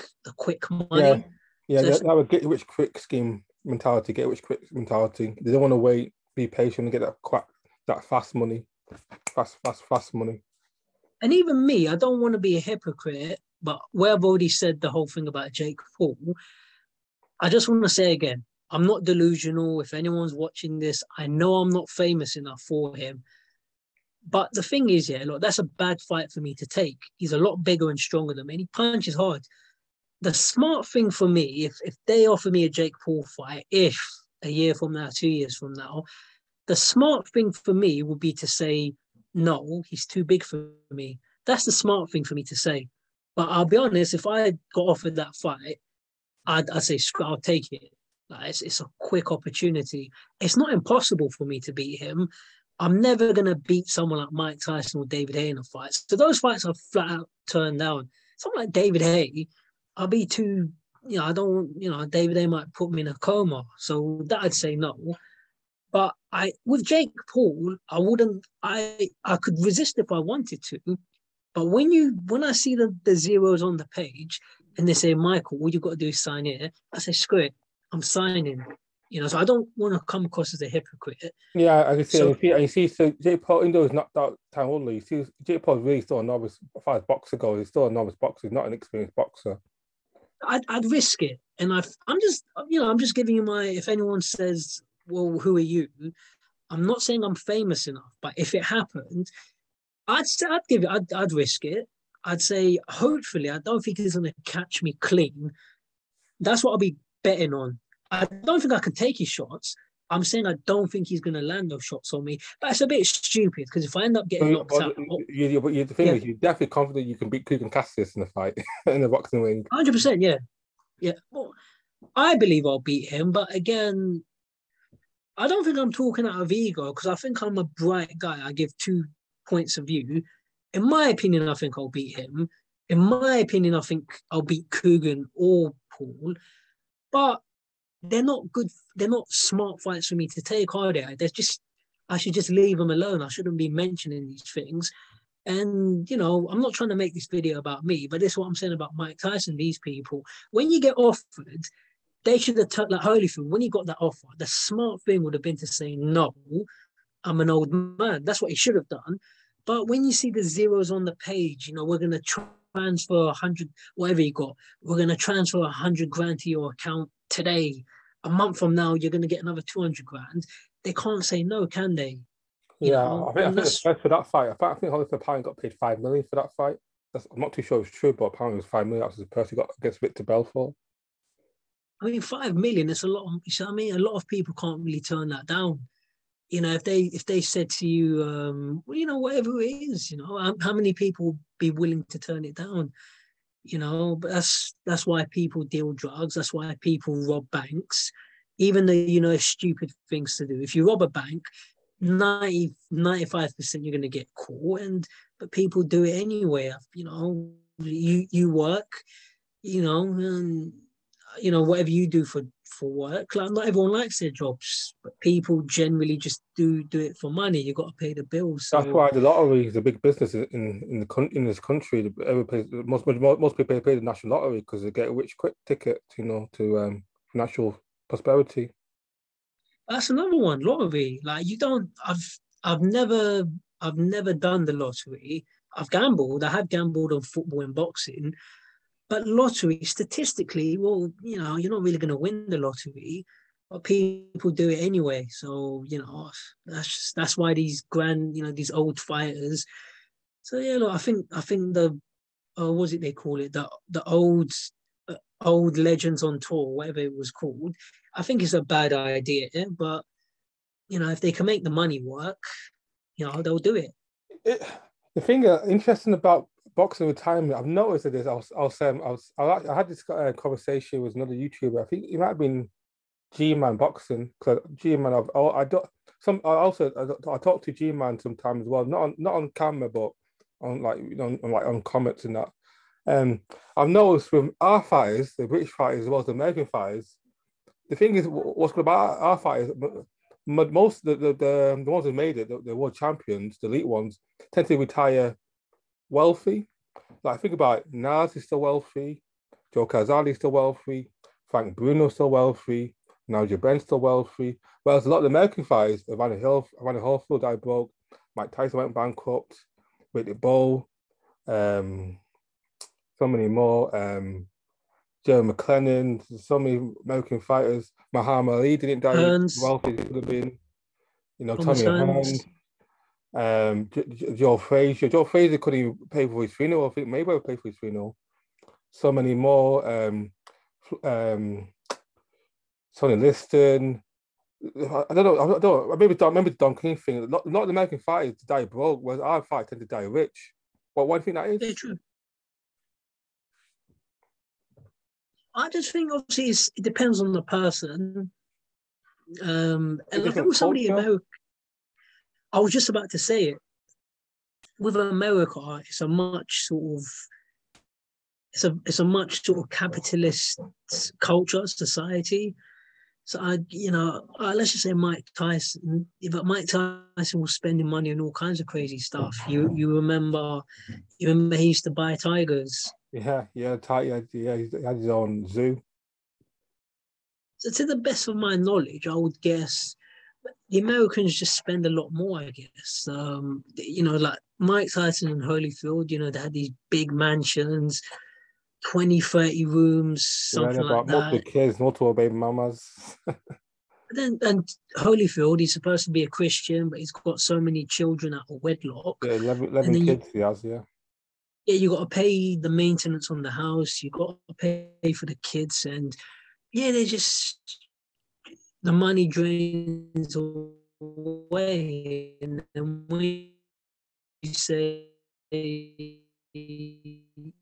Yeah, money. yeah, So if, that would get rich quick scheme mentality, get rich quick mentality. They don't want to wait, be patient, and get that fast money, fast money. and even me, I don't want to be a hypocrite, but where I've already said the whole thing about Jake Paul, I just want to say again, I'm not delusional. If anyone's watching this, I know I'm not famous enough for him. But the thing is, yeah, look, that's a bad fight for me to take. He's a lot bigger and stronger than me, and he punches hard. The smart thing for me, if they offer me a Jake Paul fight, if a year from now, 2 years from now, the smart thing for me would be to say, no, he's too big for me. That's the smart thing for me to say. But I'll be honest, if I got offered that fight, I'd say, I'll take it. Like, it's a quick opportunity. It's not impossible for me to beat him. I'm never going to beat someone like Mike Tyson or David Haye in a fight. So those fights are flat out turned down. Someone like David Haye, I'll be too, I don't, David Haye might put me in a coma. So that I'd say no. But with Jake Paul, I could resist if I wanted to. But when I see the zeros on the page and they say, Michael, all you've got to do is sign here, I say, screw it, I'm signing. So I don't want to come across as a hypocrite. Yeah, I can see, So So Jake Paul, Indo is not that time only. You see, Jake Paul is really still a novice. As far as boxer goes, he's still a novice boxer. He's not an experienced boxer. I'd risk it. And I'm just giving you my, if anyone says, well, who are you? I'm not saying I'm famous enough, but if it happened, I'd give it, I'd risk it. I'd say, hopefully, I don't think he's going to catch me clean. That's what I'll be betting on. I don't think I can take his shots. I'm saying I don't think he's going to land those shots on me. But it's a bit stupid because if I end up getting knocked out, The thing yeah, is, you're definitely confident you can beat Kugan Cassius in a fight in the boxing ring. 100%, yeah. Yeah. Well, I believe I'll beat him. But again, I don't think I'm talking out of ego because I think I'm a bright guy. I give 2 points of view. In my opinion, I think I'll beat him. In my opinion, I think I'll beat Coogan or Paul. But they're not good. They're not smart fights for me to take, are they? I should just leave them alone. I shouldn't be mentioning these things. And I'm not trying to make this video about me, but this is what I'm saying about Mike Tyson. These people, when you get offered, they should have like Holyfield. When he got that offer, the smart thing would have been to say no. I'm an old man. That's what he should have done. But when you see the zeros on the page, we're going to transfer 100, whatever you got, we're going to transfer 100 grand to your account today. A month from now, you're going to get another 200 grand. They can't say no, can they? Yeah, I And think the that's, price for that fight. I think Holyfield apparently got paid 5 million for that fight. I'm not too sure it's true, but apparently it was 5 million. That's the person got against Victor Belfort. I mean, 5 million, it's a lot. I mean, a lot of people can't really turn that down. If they said to you, whatever it is, how many people would be willing to turn it down? But that's why people deal drugs. That's why people rob banks, even though it's stupid things to do. If you rob a bank, 95% you're going to get caught, but people do it anyway. You work, and whatever you do for work. Like not everyone likes their jobs, but people generally just do it for money. You got to pay the bills. That's So why the lottery is a big business in this country. Most people pay the national lottery because they get a rich quick ticket, to financial prosperity. that's another one, lottery. Like you don't. I've never done the lottery. I've gambled. I have gambled on football and boxing, but lottery statistically, well, you're not really going to win the lottery, but people do it anyway. So that's why these these old fighters. So yeah, look, I think the what was it they call it, the old legends on tour, whatever it was called. I think it's a bad idea, but if they can make the money work, they'll do it. It, the thing interesting about boxing retirement, I've noticed that I had this conversation with another YouTuber. I think it might have been G-Man Boxing, because G-Man, I talked to G-Man sometimes as well, not on camera, but on on comments and that. I've noticed with our fighters, the British fighters as well as the American fighters, the thing is, what's good about our fighters, most the ones who made it, the world champions, the elite ones, tend to retire wealthy. Like think about it, Nas is still wealthy, Joe Calzaghe is still wealthy, Frank Bruno's still wealthy, Nigel Ben's still wealthy. Whereas a lot of the American fighters, Evander Holyfield died broke, Mike Tyson went bankrupt, Riddick Bowe, so many more. Joe McLennan, so many American fighters. Muhammad Ali didn't die Hearns, wealthy. It could have been, Thomas Tommy Hearns, Hearns, Joe Frazier. Joe Frazier couldn't even pay for his funeral. I think Mayweather paid for his funeral. So many more. Sonny Liston. I don't know. I don't know. Maybe I remember the Don King thing. Not the American fighters die broke, whereas our fighters tend to die rich. What one thing that is? very true. I just think obviously it depends on the person. And I think with somebody in America, I was just about to say it. With America, it's a much sort of capitalist culture, society. So let's just say Mike Tyson. But Mike Tyson was spending money on all kinds of crazy stuff. You remember he used to buy tigers. Yeah, he had his own zoo. So to the best of my knowledge, I would guess the Americans just spend a lot more, I guess. Like Mike Tyson and Holyfield, they had these big mansions, 20, 30 rooms, something like that. Multiple kids, multiple baby mamas. And Holyfield, he's supposed to be a Christian, but he's got so many children out of wedlock. Yeah, 11 kids he has, yeah. Yeah, you got to pay the maintenance on the house. You got to pay for the kids, and yeah, the money drains away. And then when you say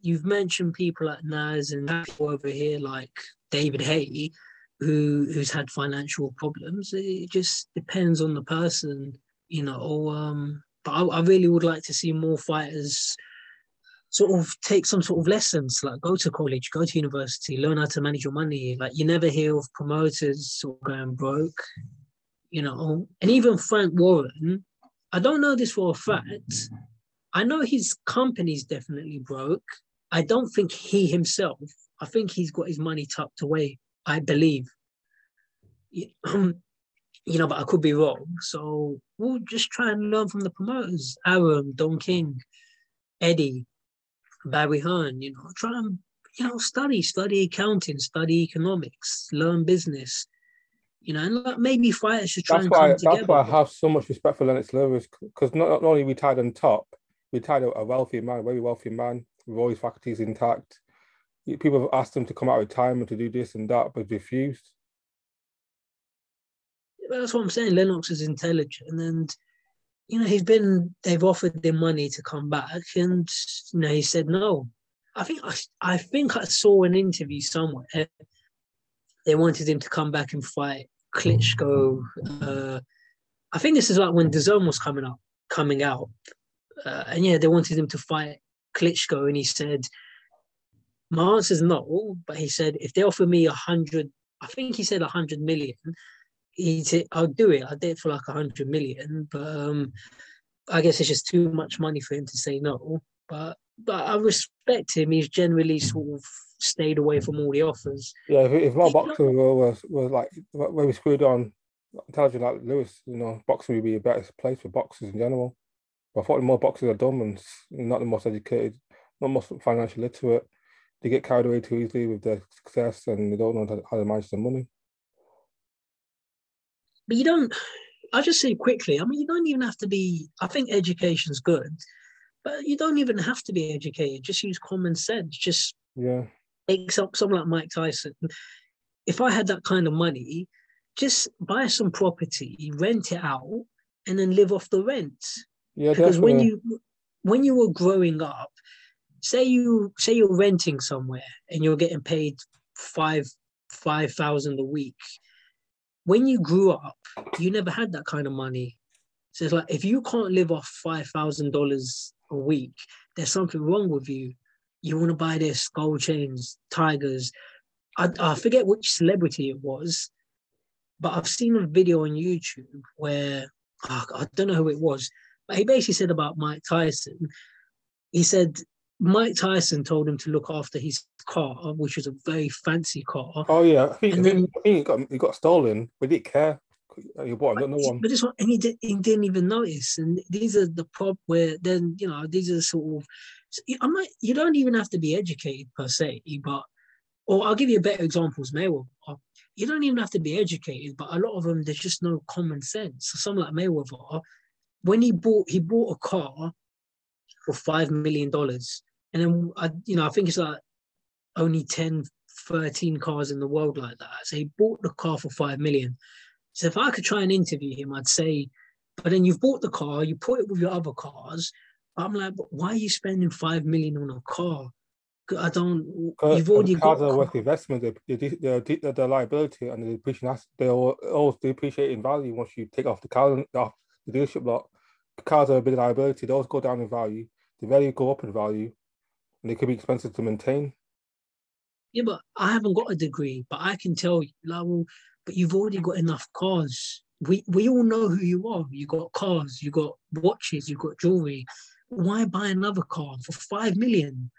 you've mentioned people like Nas and people over here like David Haye, who's had financial problems. It just depends on the person, But I really would like to see more fighters sort of take some sort of lessons, like go to college, go to university, learn how to manage your money. Like you never hear of promoters sort of going broke, And even Frank Warren, I don't know this for a fact. I know his company's definitely broke. I don't think he himself, I think he's got his money tucked away, I believe. But I could be wrong. So we'll just try and learn from the promoters. Aaron, Don King, Eddie, Barry Hearn, try and, study accounting, study economics, learn business, and maybe fighters should try and come together. That's why I have so much respect for Lennox Lewis, because not only retired on top, retired a wealthy man, a very wealthy man, with all his faculties intact. People have asked him to come out of retirement to do this and that, but refused. That's what I'm saying. Lennox is intelligent, and they've offered him money to come back, and he said no. I think I saw an interview somewhere. They wanted him to come back and fight Klitschko. I think this is like when DAZN was coming out, and yeah, they wanted him to fight Klitschko, and he said, "My answer is no." But he said, "If they offer me $100 I think he said 100 million. He said, I'll do it. I'll do it for like 100 million. But I guess it's just too much money for him to say no. But I respect him. He's generally sort of stayed away from all the offers. Yeah, if more boxers were like where we screwed on intelligent like Lewis, boxing would be a better place for boxers in general. But I thought more boxers are dumb and not the most educated, not most financially literate. They get carried away too easily with their success and they don't know how to manage their money. But you don't, I'll just say quickly, I mean, you don't even have to be, I think education's good, but you don't even have to be educated. Just use common sense. Just take someone like Mike Tyson. If I had that kind of money, just buy some property, rent it out, and then live off the rent. Yeah, because definitely. when you were growing up, say you're renting somewhere and you're getting paid $5,000 a week. When you grew up, you never had that kind of money. So it's like if you can't live off $5,000 a week, there's something wrong with you. You want to buy this gold chains, tigers. I forget which celebrity it was, but I've seen a video on YouTube where I don't know who it was, but he basically said about Mike Tyson. He said Mike Tyson told him to look after his car, which was a very fancy car. Oh yeah, I think he got stolen, but he didn't care. You bought another one. But this one, and he didn't even notice. And these are the problem where then these are sort of. You don't even have to be educated per se, or I'll give you a better examples. Mayweather. You don't even have to be educated, but a lot of them there's just no common sense. So someone like Mayweather, when he bought a car for $5 million, and then I think it's like only 10, 13 cars in the world like that. So he bought the car for $5 million. So if I could try and interview him, I'd say, but then you've bought the car, you put it with your other cars. But I'm like, but why are you spending $5 million on a car? I don't. You've already got. Cars are worth investment. They're liability and they always depreciate in value once you take off the car off the dealership lot. Cars are a big liability. They always go down in value. They rarely go up in value, and they could be expensive to maintain. Yeah, but I haven't got a degree, but I can tell you, like, well, but you've already got enough cars. We all know who you are. You got cars, you got watches, you got jewelry. Why buy another car for $5 million?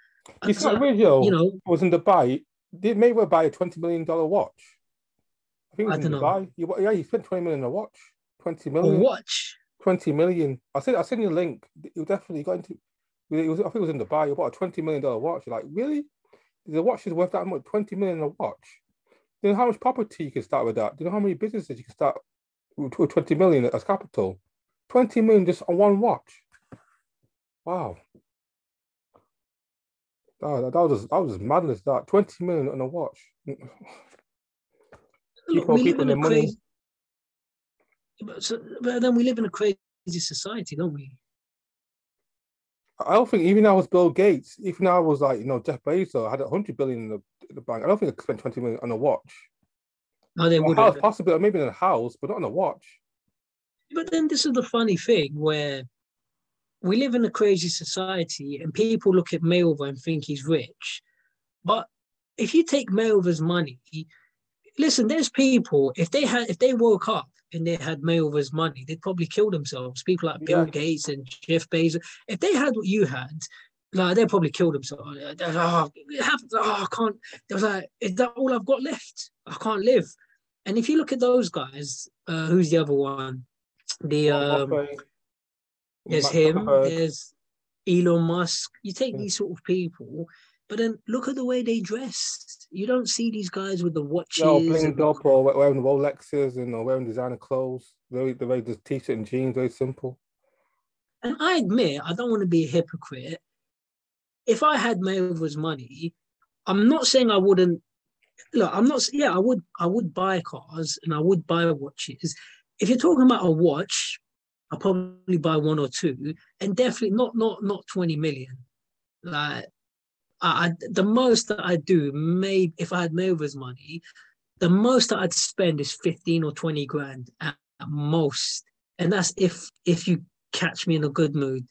It's not video. Was in Dubai. Did Mayweather buy a $20 million watch? I think it was in Dubai. Yeah, he spent $20 million on a watch. $20 million. A watch? $20 million. I sent you a link. You definitely got into. I think it was in Dubai. You bought a $20 million watch. You're like, really? The watch is worth that much? $20 million a watch. Do you know how much property you can start with that? Do you know how many businesses you can start with $20 million as capital? $20 million just on one watch. Wow. That was just madness. That $20 million on a watch. People in money. But then we live in a crazy society, don't we? I don't think even I was Bill Gates, even I was like Jeff Bezos, I had $100 billion in the bank. I don't think I could spend $20 million on a watch. No, they would. House, possibly, maybe in a house, but not on a watch. But then this is the funny thing where we live in a crazy society and people look at Mayweather and think he's rich. But if you take Mayweather's money, listen, there's people, if they woke up and they had Mayweather's money, they'd probably kill themselves. People like Bill Gates and Jeff Bezos, if they had what you had, like they'd probably kill themselves. I can't. They was like, is that all I've got left? I can't live. And if you look at those guys, who's the other one? There's him. There's Elon Musk. You take these sort of people, but then look at the way they dress. You don't see these guys with the watches. Blinged up or wearing Rolexes and wearing designer clothes. They're very just t-shirt and jeans, very simple. And I admit, I don't want to be a hypocrite. If I had Mayweather's money, I'm not saying I wouldn't. Look, I'm not. Yeah, I would buy cars and I would buy watches. If you're talking about a watch, I'll probably buy one or two, and definitely not 20 million. Like, the most that I do, maybe if I had Mayweather's money, the most that I'd spend is 15 or 20 grand at most, and that's if you catch me in a good mood.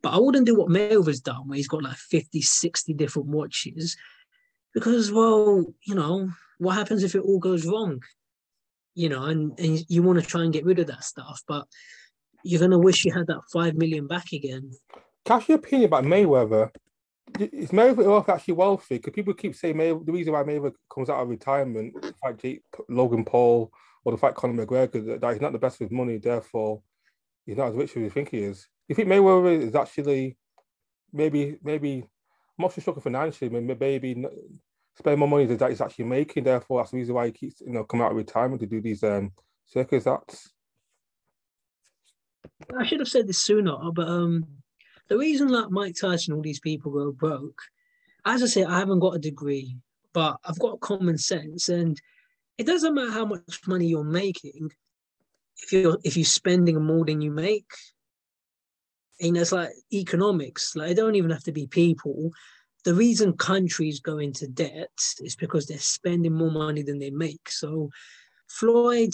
But I wouldn't do what Mayweather's done, where he's got like 50, 60 different watches, because, well, What happens if it all goes wrong? And you want to try and get rid of that stuff, but you're gonna wish you had that 5 million back again. Cash, your opinion about Mayweather? Is Mayweather actually wealthy? Because people keep saying the reason why Mayweather comes out of retirement, to fight Logan Paul or to fight Conor McGregor, that he's not the best with money, therefore he's not as rich as you think he is. You think Mayweather is actually maybe I'm not so sure financially, maybe spend more money than he's actually making, therefore that's the reason why he keeps coming out of retirement to do these circus acts. I should have said this sooner, but the reason like Mike Tyson, all these people go broke, as I say, I haven't got a degree, but I've got common sense, and it doesn't matter how much money you're making if you're spending more than you make. And it's like economics. Like, it don't even have to be people. The reason countries go into debt is because they're spending more money than they make. So Floyd,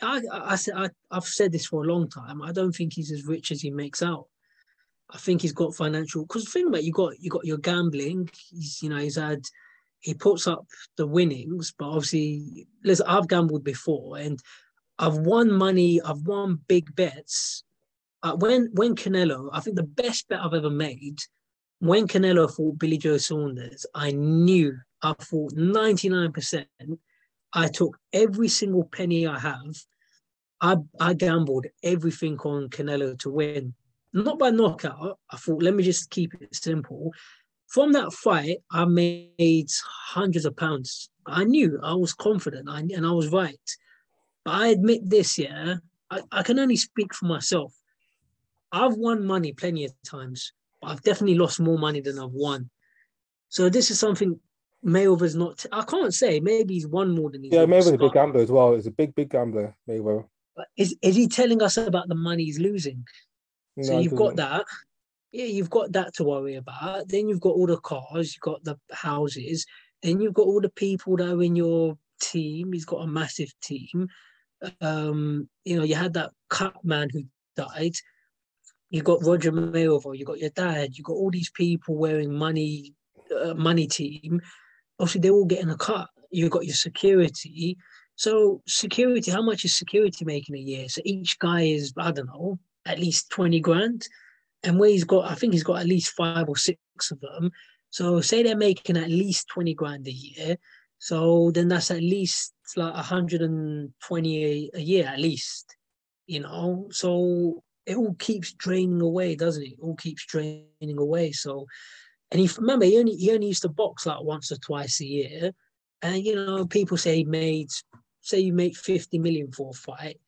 I've said this for a long time. I don't think he's as rich as he makes out. I think he's got financial. Because think about it, you got your gambling. He puts up the winnings, but obviously, listen, I've gambled before and I've won money. I've won big bets. When Canelo, I think the best bet I've ever made, when Canelo fought Billy Joe Saunders, I thought 99%. I took every single penny I have. I gambled everything on Canelo to win. Not by knockout. I thought, let me just keep it simple. From that fight, I made hundreds of pounds. I knew, I was confident, and I was right. But I admit this, yeah, I can only speak for myself. I've won money plenty of times, but I've definitely lost more money than I've won. So this is something Mayweather's not. I can't say. Maybe he's won more than he's Yeah, lost. Mayweather's a big gambler as well. He's a big gambler, Mayweather. But is he telling us about the money he's losing? No, so you've got that. Yeah, you've got that to worry about. Then you've got all the cars, you've got the houses, then you've got all the people that are in your team. He's got a massive team. You had that cut man who died. You got Roger Mayweather, you got your dad, you got all these people wearing money team. Obviously, they're all getting a cut. You got your security. So security, how much is security making a year? So each guy is, I don't know, at least 20 grand. And where I think he's got at least 5 or 6 of them. So say they're making at least 20 grand a year. So then that's at least like 120 a year at least, So it all keeps draining away, doesn't it? It all keeps draining away. So, and remember, he only used to box like once or twice a year. And, people say you make 50 million for a fight.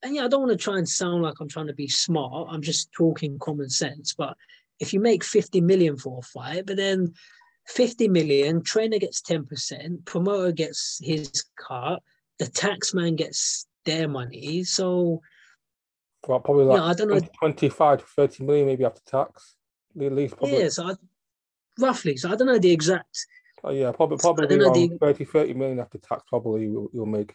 And yeah, I don't want to try and sound like I'm trying to be smart. I'm just talking common sense. But if you make 50 million for a fight, but then 50 million, trainer gets 10%, promoter gets his cut, the taxman gets their money. So, well, probably like I don't know, 25 to 30 million maybe after tax, at least. Probably. Yeah, so roughly. So I don't know the exact. Oh yeah, probably around 30 million after tax. Probably you'll make.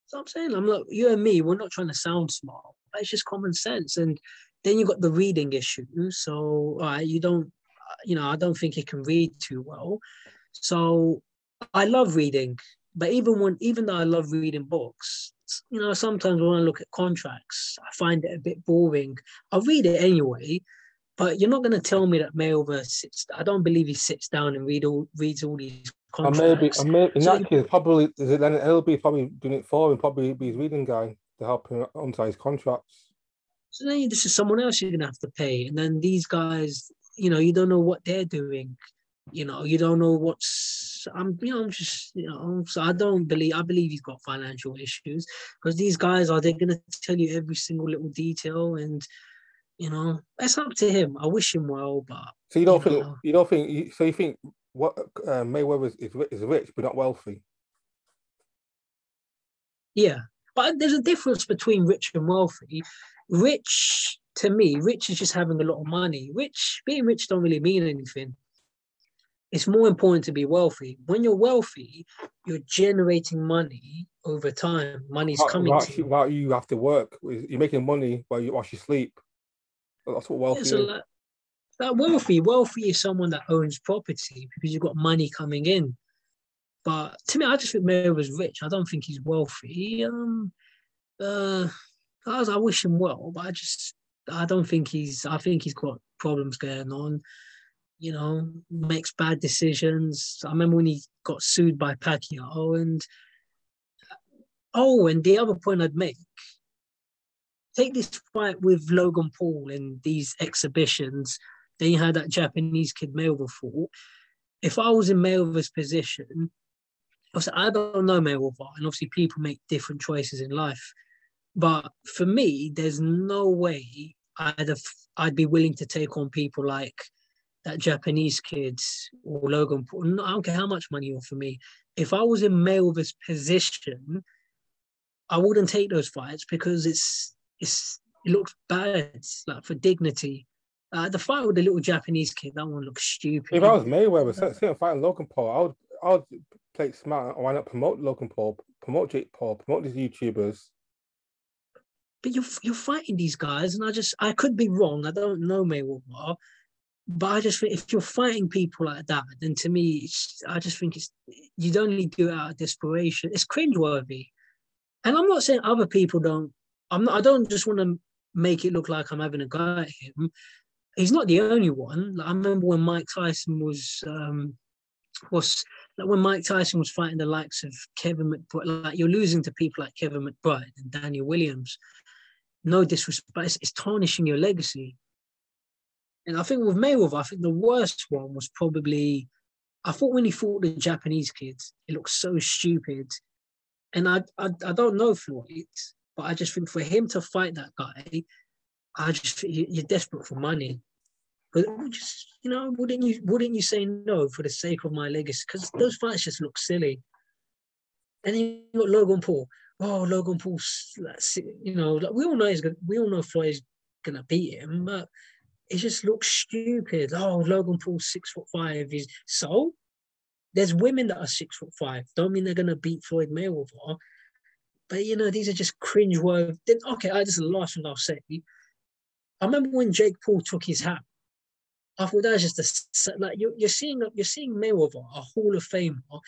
So I'm saying, you and me, we're not trying to sound smart, but it's just common sense. And then you got the reading issue. So you don't, I don't think you can read too well. So I love reading, but even though I love reading books, sometimes when I look at contracts, I find it a bit boring. I'll read it anyway, but you're not going to tell me that Mayweather I don't believe he sits down and reads all these contracts. And maybe in that case, probably then LB probably doing it for him. Probably be his reading guy to help him onto his contracts. So then this is someone else you're going to have to pay, and then these guys, you don't know what they're doing. You don't know what's. So I believe he's got financial issues because these guys they're going to tell you every single little detail, and that's up to him. I wish him well, but so you think what Mayweather is rich but not wealthy? Yeah, but there's a difference between rich and wealthy. Rich, to me, rich is just having a lot of money. Being rich don't really mean anything. It's more important to be wealthy. When you're wealthy, you're generating money over time. Money's coming to you. While you have to work, you're making money while you sleep. That's what wealthy is. Like wealthy is someone that owns property because you've got money coming in. But to me, I just think Mayweather's rich. I don't think he's wealthy. Uh, I wish him well, but I don't think I think he's got problems going on. You know, makes bad decisions. I remember when he got sued by Pacquiao, and the other point I'd make, take this fight with Logan Paul in these exhibitions. Then you had that Japanese kid Mayweather fought. If I was in Mayweather's position, obviously I don't know Mayweather, and obviously people make different choices in life. But for me, there's no way I'd be willing to take on people like that Japanese kid or Logan Paul. No, I don't care how much money you offer me. If I was in Mayweather's position, I wouldn't take those fights because it looks bad, like for dignity. The fight with the little Japanese kid, that one looks stupid. If I was Mayweather, sitting fighting Logan Paul, I would play it smart and why not promote Logan Paul, promote Jake Paul, promote these YouTubers. But you're fighting these guys, and I could be wrong. I don't know Mayweather, but I just think if you're fighting people like that, then to me, I just think you'd only do it out of desperation. It's cringeworthy, and I'm not saying other people don't. I don't just want to make it look like I'm having a go at him. He's not the only one. Like, I remember when Mike Tyson was like when Mike Tyson was fighting the likes of Kevin McBride. Like you're losing to people like Kevin McBride and Daniel Williams. No disrespect, it's tarnishing your legacy. And I think with Mayweather, I think the worst one was probably, I thought when he fought the Japanese kids, it looked so stupid. And I don't know Floyd, but I just think for him to fight that guy, I just think you're desperate for money. But just, wouldn't you say no for the sake of my legacy? Because those fights just look silly. And then you got Logan Paul. Oh, Logan Paul's, like, we all know Floyd's gonna beat him, but it just looks stupid. Oh, Logan Paul's 6'5". So there's women that are 6'5". Don't mean they're gonna beat Floyd Mayweather. But these are just cringe words. Okay, this is the last one I'll say. I remember when Jake Paul took his hat. I thought that was just like you're seeing Mayweather, a Hall of Famer.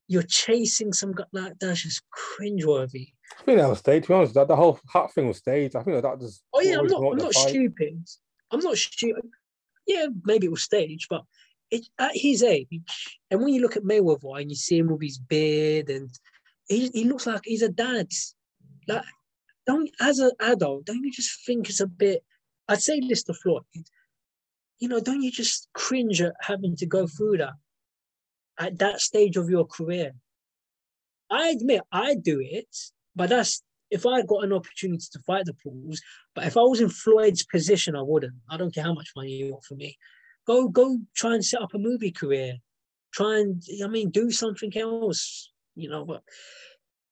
You're chasing some guy like that's just cringeworthy. I think that was staged. To be honest, the whole hat thing was staged. I think that just. Oh yeah, I'm not stupid. I'm not stupid. Yeah, maybe it was staged, but at his age, and when you look at Mayweather and you see him with his beard, and he looks like he's a dad. Like, as an adult, don't you just think it's a bit? I'd say this to Floyd. Don't you just cringe at having to go through that at that stage of your career? I admit I do it, but that's if I got an opportunity to fight the Pauls. But if I was in Floyd's position, I wouldn't. I don't care how much money you offer me. Go try and set up a movie career. Do something else.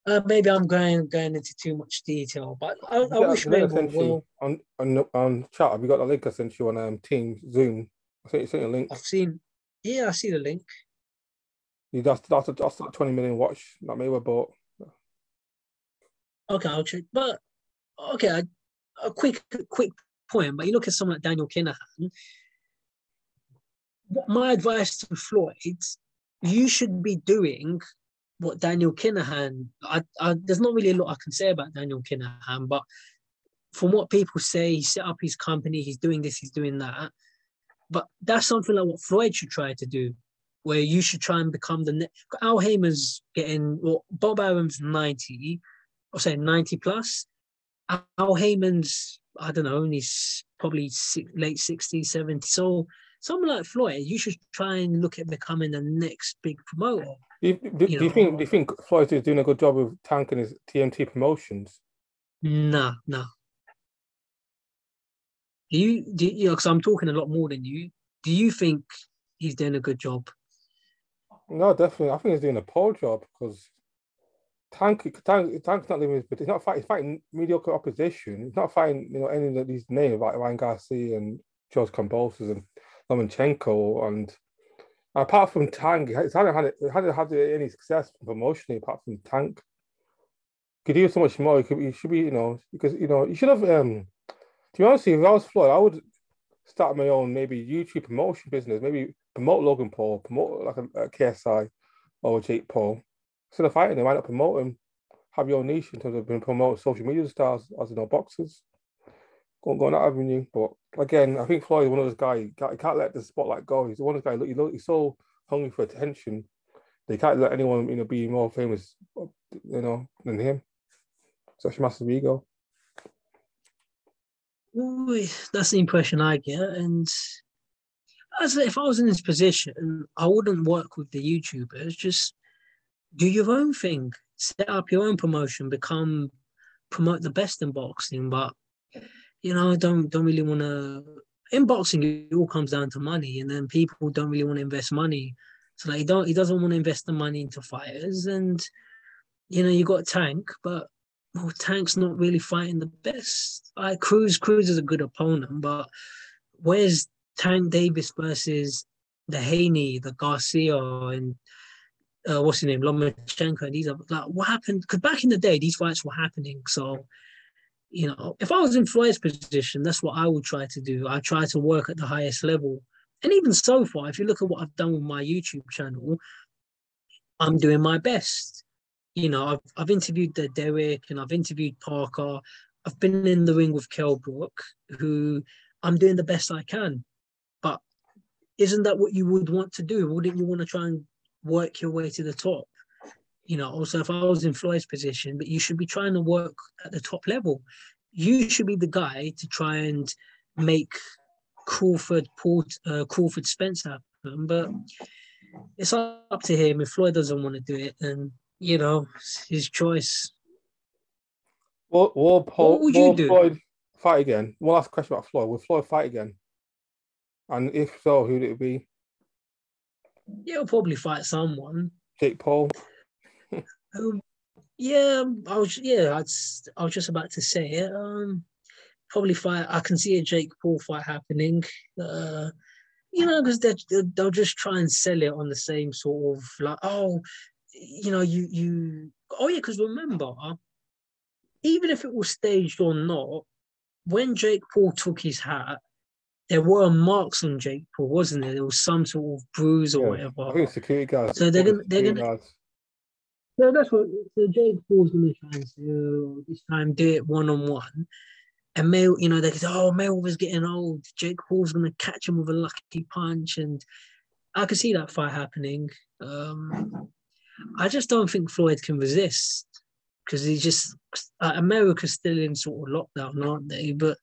But maybe I'm going into too much detail. But I wish Mayweather well. On chat, have you got the link I sent you on Teams Zoom? I sent you a link. I see the link. That's the 20 million watch that Mayweather bought. Okay, I'll check. But okay, a quick point. But you look at someone like Daniel Kinahan. My advice to Floyd: you should be doing what Daniel Kinahan. There's not really a lot I can say about Daniel Kinahan, but from what people say, he set up his company. He's doing this. He's doing that. But that's something like what Floyd should try to do, where you should try and become Al Heyman's Bob Arum's 90, or say 90 plus. Al Heyman's, I don't know, he's probably late 60s, 70s. So someone like Floyd, you should try and look at becoming the next big promoter. Do you think Floyd is doing a good job of tanking his TMT promotions? No. Because I'm talking a lot more than you. Do you think he's doing a good job? No, definitely. I think he's doing a poor job because Tank's not living, but he's fighting mediocre opposition. He's not fighting, any of these names like Ryan Garcia and George Kambosos and Lomachenko. And apart from Tank, he hasn't had any success promotionally apart from Tank. Could do so much more. He should be, because you should have. To be honest, if I was Floyd, I would start my own maybe YouTube promotion business, maybe promote Logan Paul, promote like a KSI or Jake Paul. Instead of fighting them, why not promote them? Have your own niche in terms of being promoted social media stars as boxers. Go on that avenue. But again, I think Floyd is one of those guys. He can't let the spotlight go. He's one of those guys. He's so hungry for attention. They can't let anyone be more famous than him. Such a massive ego. Ooh, that's the impression I get. And if I was in this position, I wouldn't work with the YouTubers. Just do your own thing. Set up your own promotion. Promote the best in boxing. But don't really want to. In boxing, it all comes down to money, and then people don't really want to invest money. So he doesn't want to invest the money into fighters, and you got Tank, but Tank's not really fighting the best. Cruz is a good opponent, but where's Tank Davis versus the Haney, the Garcia, and what's his name, Lomachenko? These are like what happened? Because back in the day, these fights were happening. So if I was in Floyd's position, that's what I would try to do. I try to work at the highest level, and even so far, if you look at what I've done with my YouTube channel, I'm doing my best. I've interviewed Derek and I've interviewed Parker. I've been in the ring with Kell Brook, who I'm doing the best I can. But isn't that what you would want to do? Wouldn't you want to try and work your way to the top? Also, if I was in Floyd's position, but you should be trying to work at the top level. You should be the guy to try and make Crawford Spence happen. But it's up to him. If Floyd doesn't want to do it, then his choice. What would you do? Floyd fight again? One last question about Floyd. Will Floyd fight again? And if so, who would it be? Yeah, he'll probably fight someone. Jake Paul. Yeah, I was just about to say it. Probably fight. I can see a Jake Paul fight happening. Because they'll just try and sell it on the same sort of like, because remember, even if it was staged or not, when Jake Paul took his hat, there were marks on Jake Paul, wasn't there? There was some sort of bruise or whatever. I think security guards. So they're gonna. So that's what. So Jake Paul's gonna try and do this time. Do it 1-on-1. And they go, Mayweather's getting old. Jake Paul's gonna catch him with a lucky punch, and I could see that fight happening. I just don't think Floyd can resist because he's just America's still in sort of lockdown, aren't they? But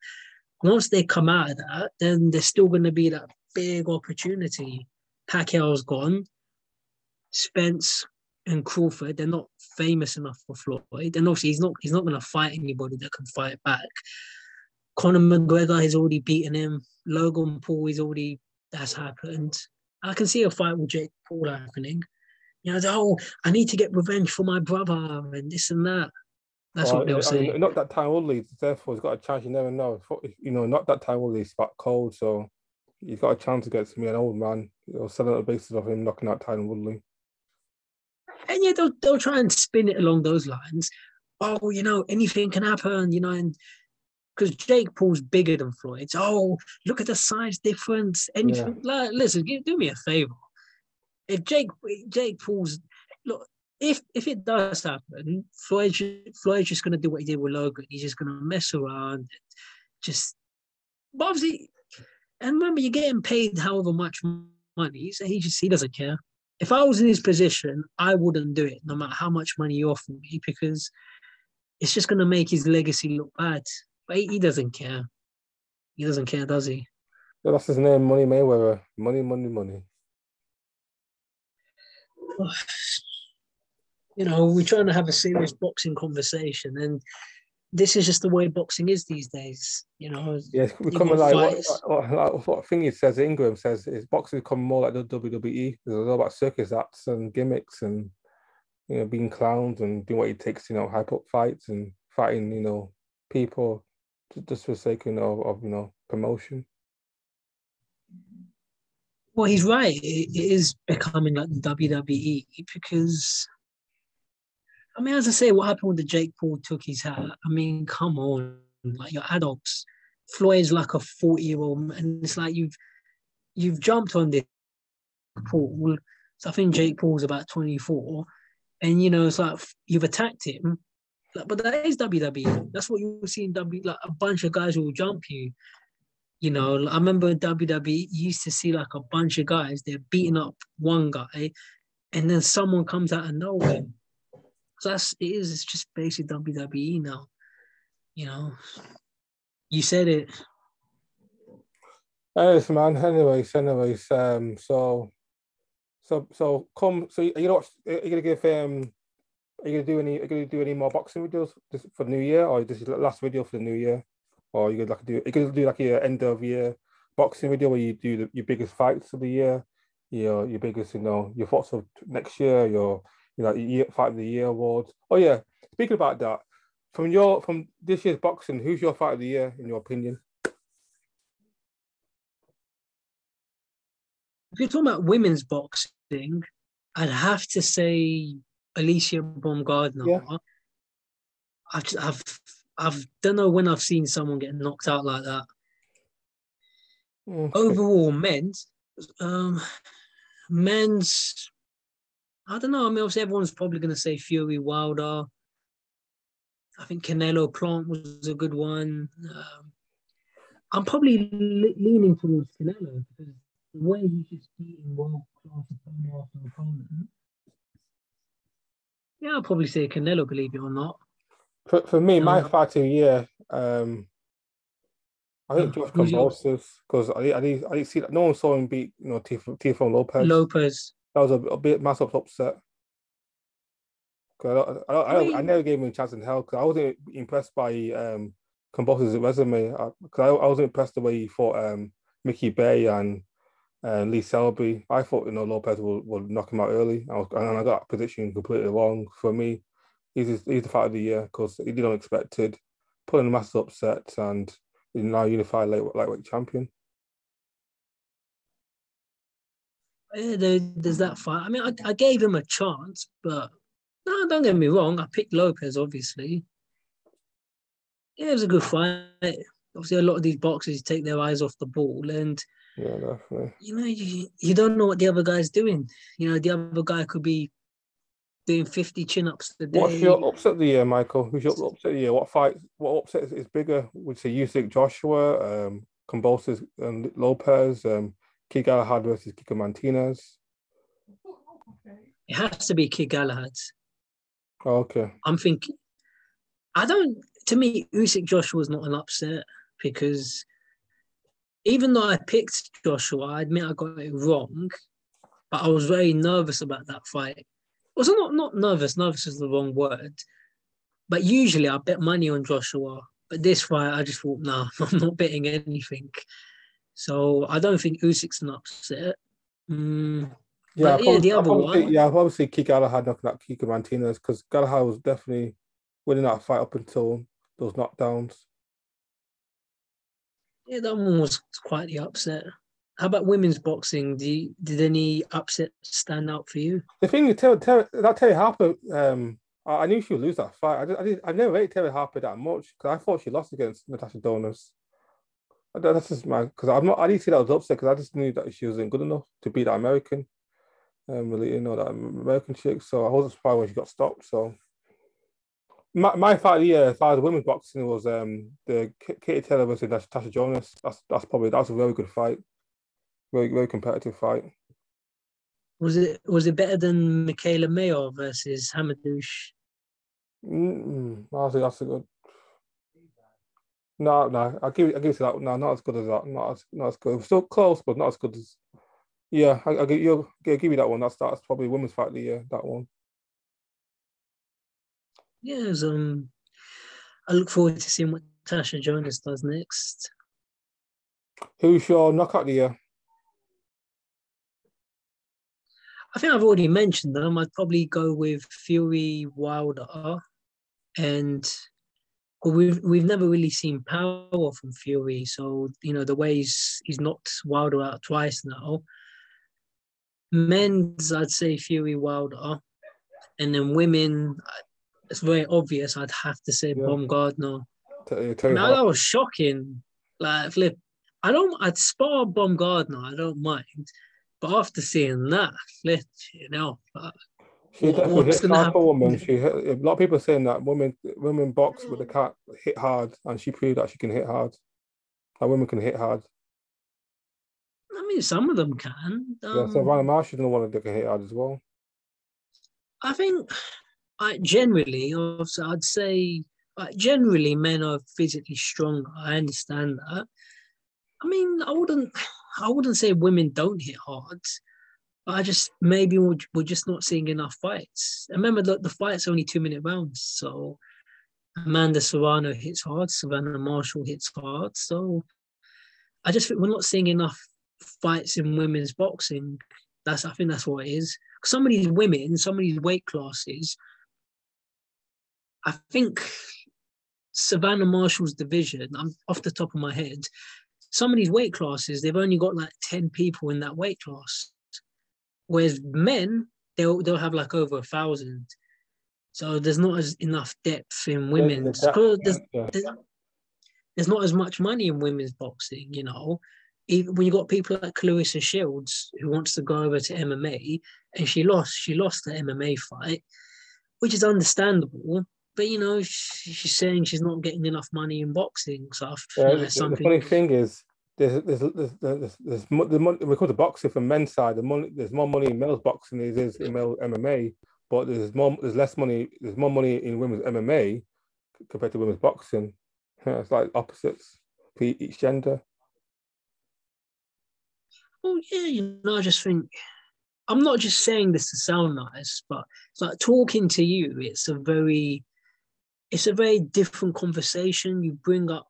once they come out of that, then there's still going to be that big opportunity. Pacquiao's gone. Spence and Crawford, they're not famous enough for Floyd. And obviously, he's not going to fight anybody that can fight back. Conor McGregor has already beaten him. Logan Paul that's happened. I can see a fight with Jake Paul happening. I need to get revenge for my brother and this and that. That's what they'll say. Not that time only. Therefore, he's got a chance. You never know. Not that time only. He's back cold, so he's got a chance against me, an old man. Selling on the basis of him knocking out Tyron Woodley. And yeah, they'll try and spin it along those lines. Oh, anything can happen. And because Jake Paul's bigger than Floyd. Oh, look at the size difference. Anything. Yeah. Listen, do me a favor. If Jake Paul's look. If it does happen, Floyd's just going to do what he did with Logan. He's just going to mess around. But obviously, and remember, you're getting paid however much money, so he doesn't care. If I was in his position, I wouldn't do it, no matter how much money you offer me, because it's just going to make his legacy look bad. But he doesn't care. He doesn't care, does he? Yeah, that's his name, Money Mayweather. Money, money, money. We're trying to have a serious boxing conversation, and this is just the way boxing is these days. Yeah, it's becoming like what Thingy says. Ingram says is boxing become more like the WWE. There's a lot about circus acts and gimmicks, and being clowns and doing what it takes, hype up fights and fighting, people just for the sake of promotion. Well, he's right. It is becoming like the WWE because. As I say, what happened when the Jake Paul took his hat? Come on, like you're adults. Floyd's like a 40-year-old, and it's like you've jumped on this Paul. So I think Jake Paul's about 24, and it's like you've attacked him. But that is WWE. That's what you see in WWE. Like a bunch of guys will jump you. I remember in WWE, you used to see like a bunch of guys, they're beating up one guy, and then someone comes out of nowhere. So it's just basically WWE now. You said it. Anyways, man. Anyways. So come. So you know what? Are you gonna give Are you gonna do any more boxing videos for the new year, or this is the last video for the new year, or you gonna do like your end of year boxing video where you do your biggest fights of the year, your biggest your thoughts of next year, your year fight of the year awards. Oh yeah, speaking about that, from this year's boxing, who's your fight of the year in your opinion? If you're talking about women's boxing, I'd have to say Alicia Baumgardner. Yeah. I've don't know when I've seen someone get knocked out like that. Okay. Overall, men's, I don't know. I mean, obviously everyone's probably going to say Fury Wilder. I think Canelo Plant was a good one. I'm probably leaning towards Canelo because the way he's just beating world-class opponent after opponent. Yeah, I'll probably say Canelo, believe it or not. For me, my fight of the year, I think Josh Kambosos, because I didn't see that. No one saw him beat Teofimo Lopez. That was a bit massive upset. Cause I never gave him a chance in hell because I wasn't impressed by Kambosos' resume. Because I wasn't impressed the way he fought Mickey Bay and Lee Selby. I thought Lopez would knock him out early, and I got that position completely wrong. For me, he's the fight of the year because he did unexpected, putting a massive upset, and he's now unified lightweight champion. Yeah, there's that fight. I mean, I gave him a chance, but no, don't get me wrong. I picked Lopez, obviously. Yeah, it was a good fight. Obviously, a lot of these boxers take their eyes off the ball, and yeah, definitely. You don't know what the other guy's doing. The other guy could be doing 50 chin-ups a day. What's your upset of the year, Michael? Who's your upset of the year? What upset is bigger? Would say Usyk, Joshua, Kambosos and Lopez, Kid Galahad versus Kiko Martinez? It has to be Kid Galahad. Oh, okay. I'm thinking, to me, Usyk Joshua was not an upset because even though I picked Joshua, I admit I got it wrong, but I was very nervous about that fight. Also, not nervous. Nervous is the wrong word. But usually I bet money on Joshua. But this fight, I just thought, nah, I'm not betting anything. So I don't think Usyk's an upset. The other one. I've obviously Kid Galahad knocking out Kiko Martinez because Galahad was definitely winning that fight up until those knockdowns. Yeah, that one was quite the upset. How about women's boxing? Did any upset stand out for you? The thing is, Terri Harper, I knew she would lose that fight. I never rated Terri Harper that much because I thought she lost against Natasha Donas. That's just because I didn't see that was upset because I just knew that she wasn't good enough to beat that American, that American chick. So I wasn't surprised when she got stopped. So my fight of the year, as far as women's boxing, was the Katie Taylor versus Natasha Jonas. That was a very good fight. Very, very competitive fight. Was it better than Michaela Mayer versus Hamadouche? That's a good. No, I'll give it to that. No, not as good as that. Not as good. Still close, but not as good as. Yeah, I'll give you that one. That's probably women's fight of the year. That one. Yeah, I look forward to seeing what Tasha Jonas does next. Who's your knockout of the year? I think I've already mentioned them. I'd probably go with Fury Wilder, and we've never really seen power from Fury. So the way he's knocked Wilder out twice now. Men's, I'd say Fury Wilder, and then women, it's very obvious. I'd have to say Baumgardner. That was shocking. Like, flip, I'd spar Baumgardner, I don't mind. But after seeing that, flip, like, She definitely what's hits going to hard for a woman. happen? A lot of people are saying that women box, but they can't hit hard, and she proved that she can hit hard. That women can hit hard. I mean, some of them can. Yeah, so Ryan Marshall's the one that can hit hard as well. I think, generally, also, I'd say, generally, men are physically stronger. I understand that. I mean, I wouldn't say women don't hit hard. I just maybe we're just not seeing enough fights. Remember, the fight's only 2 minute rounds, so Amanda Serrano hits hard, Savannah Marshall hits hard. So I just think we're not seeing enough fights in women's boxing. I think that's what it is. Some of these women, some of these weight classes, I think Savannah Marshall's division, I'm off the top of my head, some of these weight classes, they've only got like 10 people in that weight class. Whereas men, they'll have like over 1,000. So there's not enough depth in women's, because there's not as much money in women's boxing, Even when you got people like Clarissa Shields who wants to go over to MMA, and she lost the MMA fight, which is understandable. But she's saying she's not getting enough money in boxing. So I feel like the funny thing is, there's we call the boxing from men's side. There's more money in males boxing than there is in male MMA, but there's less money. There's more money in women's MMA compared to women's boxing. Yeah, it's like opposites for each gender. Well, yeah, I just think I'm not just saying this to sound nice, but it's like talking to you. It's a very different conversation. You bring up.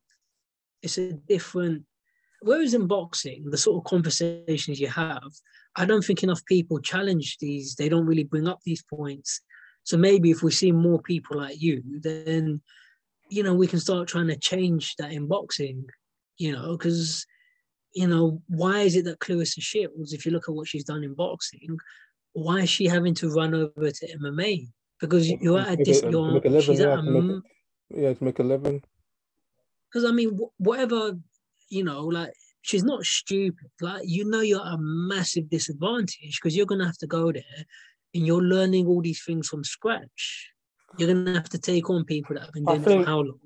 It's a different. Whereas in boxing, the sort of conversations you have, I don't think enough people challenge these. They don't really bring up these points. So maybe if we see more people like you, then we can start trying to change that in boxing. Because why is it that Clarissa Shields, if you look at what she's done in boxing, why is she having to run over to MMA? Because you're at to make a living, she's at a to make a living. Because I mean, whatever, like she's not stupid. Like you're at a massive disadvantage because you're gonna have to go there, and you're learning all these things from scratch. You're gonna have to take on people that have been doing it for how long?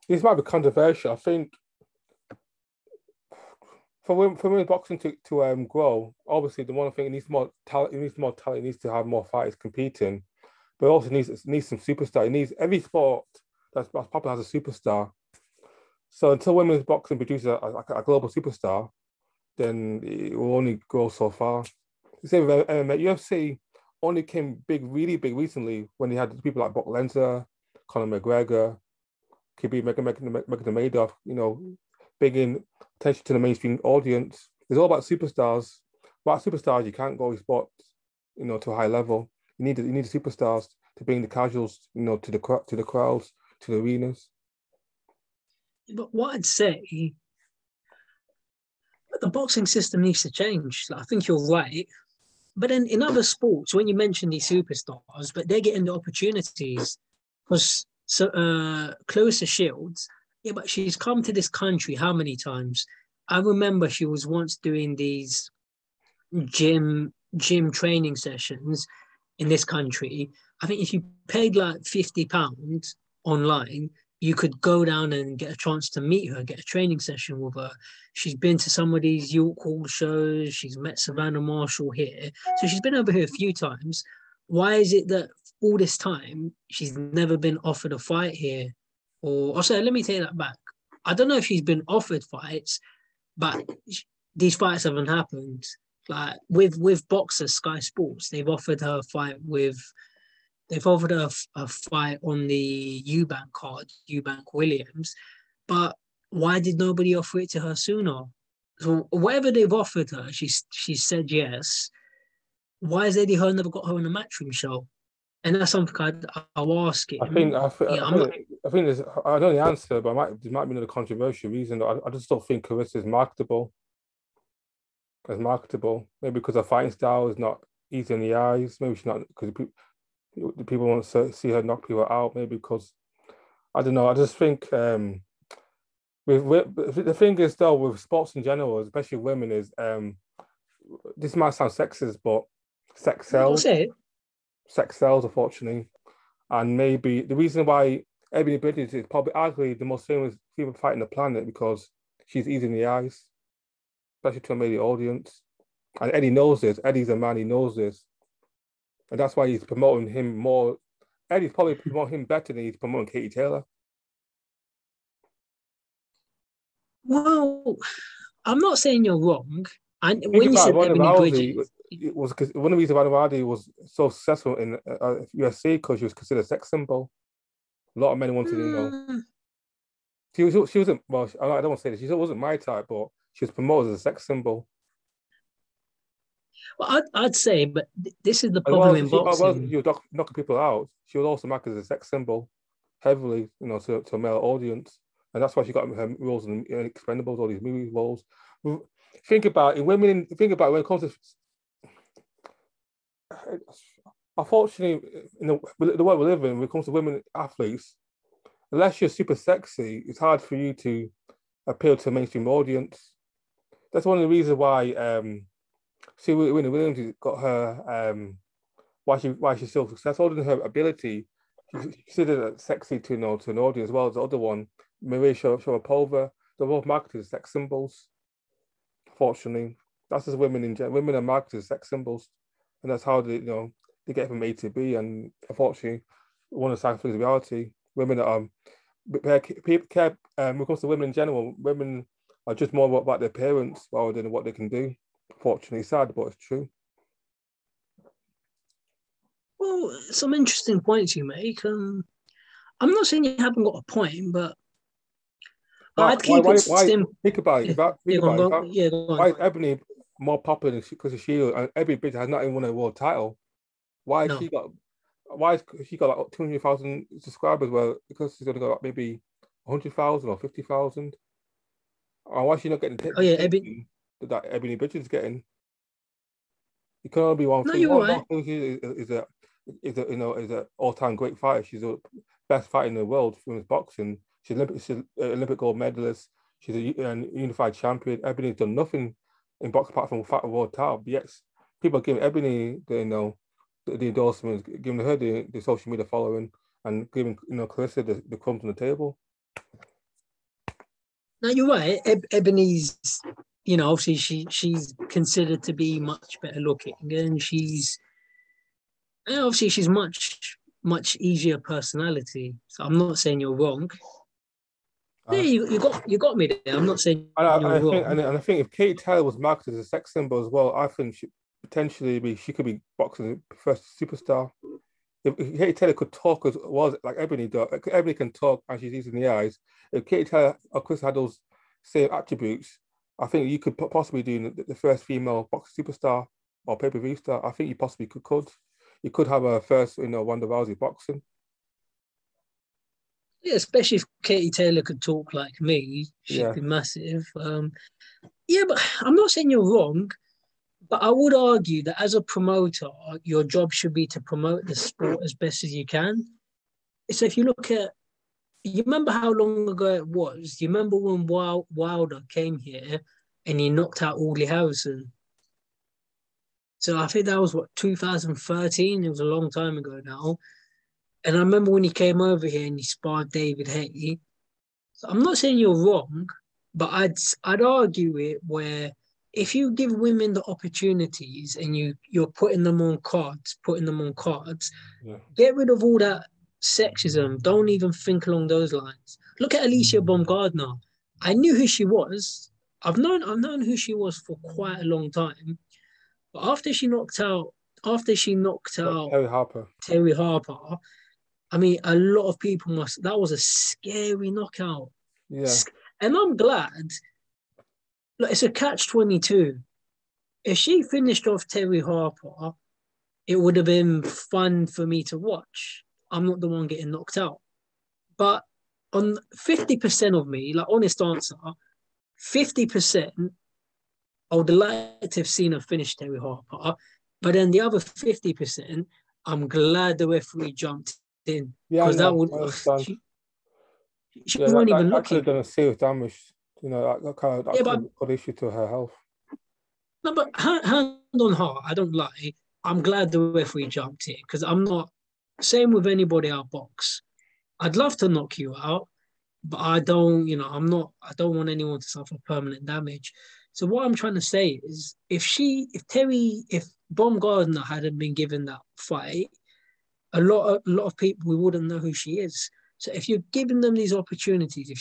This might be controversial. I think for women's boxing to grow, obviously the one thing it needs more talent. It needs more talent. It needs to have more fighters competing, but it also needs some superstar. It needs every sport that's popular has a superstar. So until women's boxing produces a global superstar, then it will only go so far. Same with MMA. UFC only came really big recently when they had people like Brock Lesnar, Conor McGregor, Khabib Nurmagomedov, bringing attention to the mainstream audience. It's all about superstars. Without superstars, you can't go sport, to a high level. You need the superstars to bring the casuals, to the crowds, to the arenas. But what I'd say, the boxing system needs to change. Like, I think you're right. But then in other sports, when you mention these superstars, but they're getting the opportunities, because Clarissa Shields, yeah, but she's come to this country how many times? I remember she was once doing these gym training sessions in this country. I think if you paid like £50 online, you could go down and get a chance to meet her, get a training session with her. She's been to some of these York Hall shows. She's met Savannah Marshall here. So she's been over here a few times. Why is it that all this time she's never been offered a fight here? Or sorry, let me take that back. I don't know if she's been offered fights, but these fights haven't happened. Like with boxers, Sky Sports, they've offered her a fight on the Eubank card, Eubank Williams. But why did nobody offer it to her sooner? So whatever they've offered her, she said yes. Why has Eddie Hearn never got her on a Matchroom show? And that's something I'll ask him. I think there's, I don't know the answer, but there might be another controversial reason. I just don't think Clarissa is marketable. Maybe because her fighting style is not easy on the eyes. Maybe she's not because people want to see her knock people out. Maybe because I don't know. I just think The thing is though with sports in general, especially women, is this might sound sexist, but sex I'll sells. say it. Sex sells, unfortunately, and maybe the reason why Ebony Bridges is probably arguably the most famous female fighter on the planet because she's easy in the eyes, especially to a male audience. And Eddie knows this. Eddie's a man, he knows this. And that's why he's promoting him more. Eddie's probably promoting him better than he's promoting Katie Taylor. Well, I'm not saying you're wrong. And Think when you about said Ronda Ebony Rousey, Bridges, it was because one of the reasons Ronda Rousey was so successful in UFC because she was considered a sex symbol. A lot of men wanted, she wasn't, well, I don't want to say this, she wasn't my type, but she was promoted as a sex symbol. well, I'd say, but this is the As problem well, in she, boxing. you were knocking people out. She was also marked as a sex symbol heavily, to a male audience. And that's why she got her roles in Expendables, all these movie roles. Think about it, when it comes to, unfortunately, in the world we live in, when it comes to women athletes, unless you're super sexy, it's hard for you to appeal to a mainstream audience. That's one of the reasons why Serena Williams got her why she's so successful. Other than her ability, she's considered sexy to to an audience as well as the other one, Maria Sharapova. They're both marketed as sex symbols. Fortunately, that's just women in general. Women are marketed as sex symbols, and that's how they get from A to B. And unfortunately, one of the sad things is reality. Women are people care. When it comes to women in general, women are just more about their appearance rather than what they can do. Fortunately, sad, but it's true. Well, some interesting points you make. I'm not saying you haven't got a point, but I'd keep it simple. Think about it. Go on. Why is Ebony more popular because of Shield and Ebony Bridges has not even won a world title? Why has No. she got like 200,000 subscribers? Well, because she's only got like maybe 100,000 or 50,000. Or why is she not getting that Ebony Bridges is getting? It can only be one No, thing. you're One right. thing is a all-time great fighter. She's the best fighter in the world for women's boxing. She's an Olympic gold medalist. She's a unified champion. Ebony's done nothing in boxing apart from fight a world title. But yes, people are giving Ebony the endorsements, giving her the social media following, and giving Clarissa the crumbs on the table. No, you're right. Ebony's, obviously she's considered to be much better looking, and she's much easier personality. So I'm not saying you're wrong. Yeah, you got me there. I'm not saying you're wrong. I think if Katie Taylor was marketed as a sex symbol as well, I think she could be boxing's first superstar. If Katie Taylor could talk as well like Ebony does, Ebony can talk and she's easy in the eyes. If Katie Taylor, of course, had those same attributes, I think you could possibly do the first female boxing superstar or pay-per-view star. I think you possibly could. You could have a first, Ronda Rousey boxing. Yeah, especially if Katie Taylor could talk like me, she'd be massive. Yeah, but I'm not saying you're wrong, but I would argue that as a promoter, your job should be to promote the sport as best as you can. So if you look at, you remember how long ago it was? You remember when Wilder came here and he knocked out Audley Harrison? So I think that was 2013. It was a long time ago now. And I remember when he came over here and he sparred David Haye. So I'm not saying you're wrong, but I'd argue it where if you give women the opportunities and you're putting them on cards, get rid of all that sexism. Don't even think along those lines. Look at Alicia Baumgardner. I knew who she was. I've known who she was for quite a long time. But after she knocked out Terry Harper, I mean, a lot of people that was a scary knockout. Yeah. And I'm glad. Look, it's a catch-22. If she finished off Terry Harper, it would have been fun for me to watch. I'm not the one getting knocked out. But on 50% of me, like honest answer, 50%, I would like to have seen her finish Terry Harper. But then the other 50%, I'm glad the referee jumped in. Yeah, because that would. She Yeah, weren't even that could have looking. done a serious damage. You know, that Yeah, could but have put issue to her health. no, but hand on heart, I don't lie. I'm glad the referee jumped here because I'm not. Same with anybody out box. I'd love to knock you out, but I don't. I'm not. I don't want anyone to suffer permanent damage. So what I'm trying to say is, if Baumgardner hadn't been given that fight, a lot of people we wouldn't know who she is. So if you're giving them these opportunities,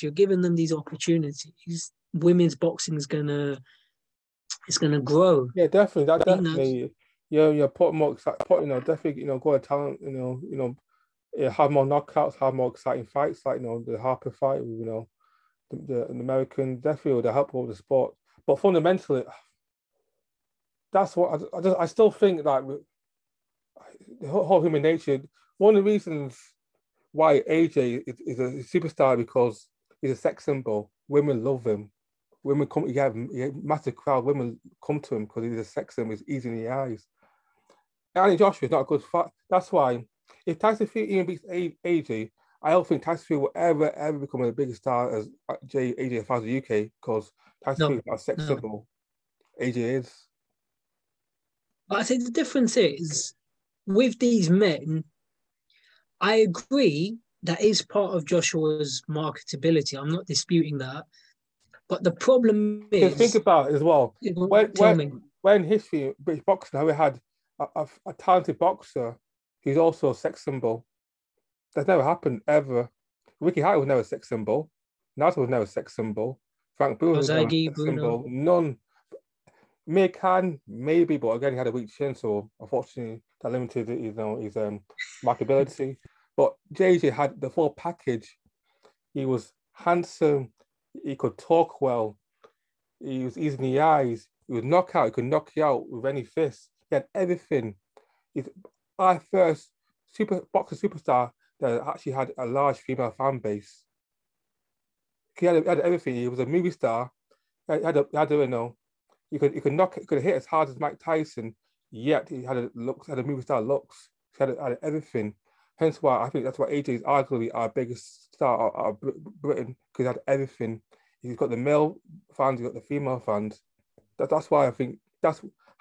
women's boxing is gonna grow. Yeah, definitely. That You know, definitely. Yeah. Put more put definitely go a talent. Yeah, have more knockouts, have more exciting fights like the Harper fight. The American definitely would help with the sport. But fundamentally, that's what I still think like the whole human nature. One of the reasons why AJ is a superstar because he's a sex symbol. Women love him. Women come, he have massive crowd. Women come to him because he's a sex symbol. He's easy in the eyes. Anthony Joshua is not a good fight. That's why if Tyson Fury even beats AJ, I don't think Tyson Fury will ever become a bigger star as AJ as far as the UK because Tyson Fury no, is not a sex no. symbol. AJ is. But I think the difference is with these men. I agree that is part of Joshua's marketability. I'm not disputing that. But the problem Because think is, about it as well. When tell when me, when history British boxing, how we had a talented boxer who's also a sex symbol. That's never happened ever. Ricky Hatton was never a sex symbol. Nato was never a sex symbol. Frank Bruno was never a Ozagi, sex Bruno. symbol. None. Mir Khan, maybe, but again, he had a weak chin, so unfortunately, that limited his marketability. But JJ had the full package. He was handsome. He could talk well. He was easy in the eyes. He was knockout. He could knock you out with any fist. He had everything. He's our first boxer superstar that actually had a large female fan base. He had everything. He was a movie star. He could hit as hard as Mike Tyson, yet he had a movie star looks. He had everything. Hence why I think that's why AJ is arguably our biggest star of Britain because he had everything. He's got the male fans, he's got the female fans. That's why I think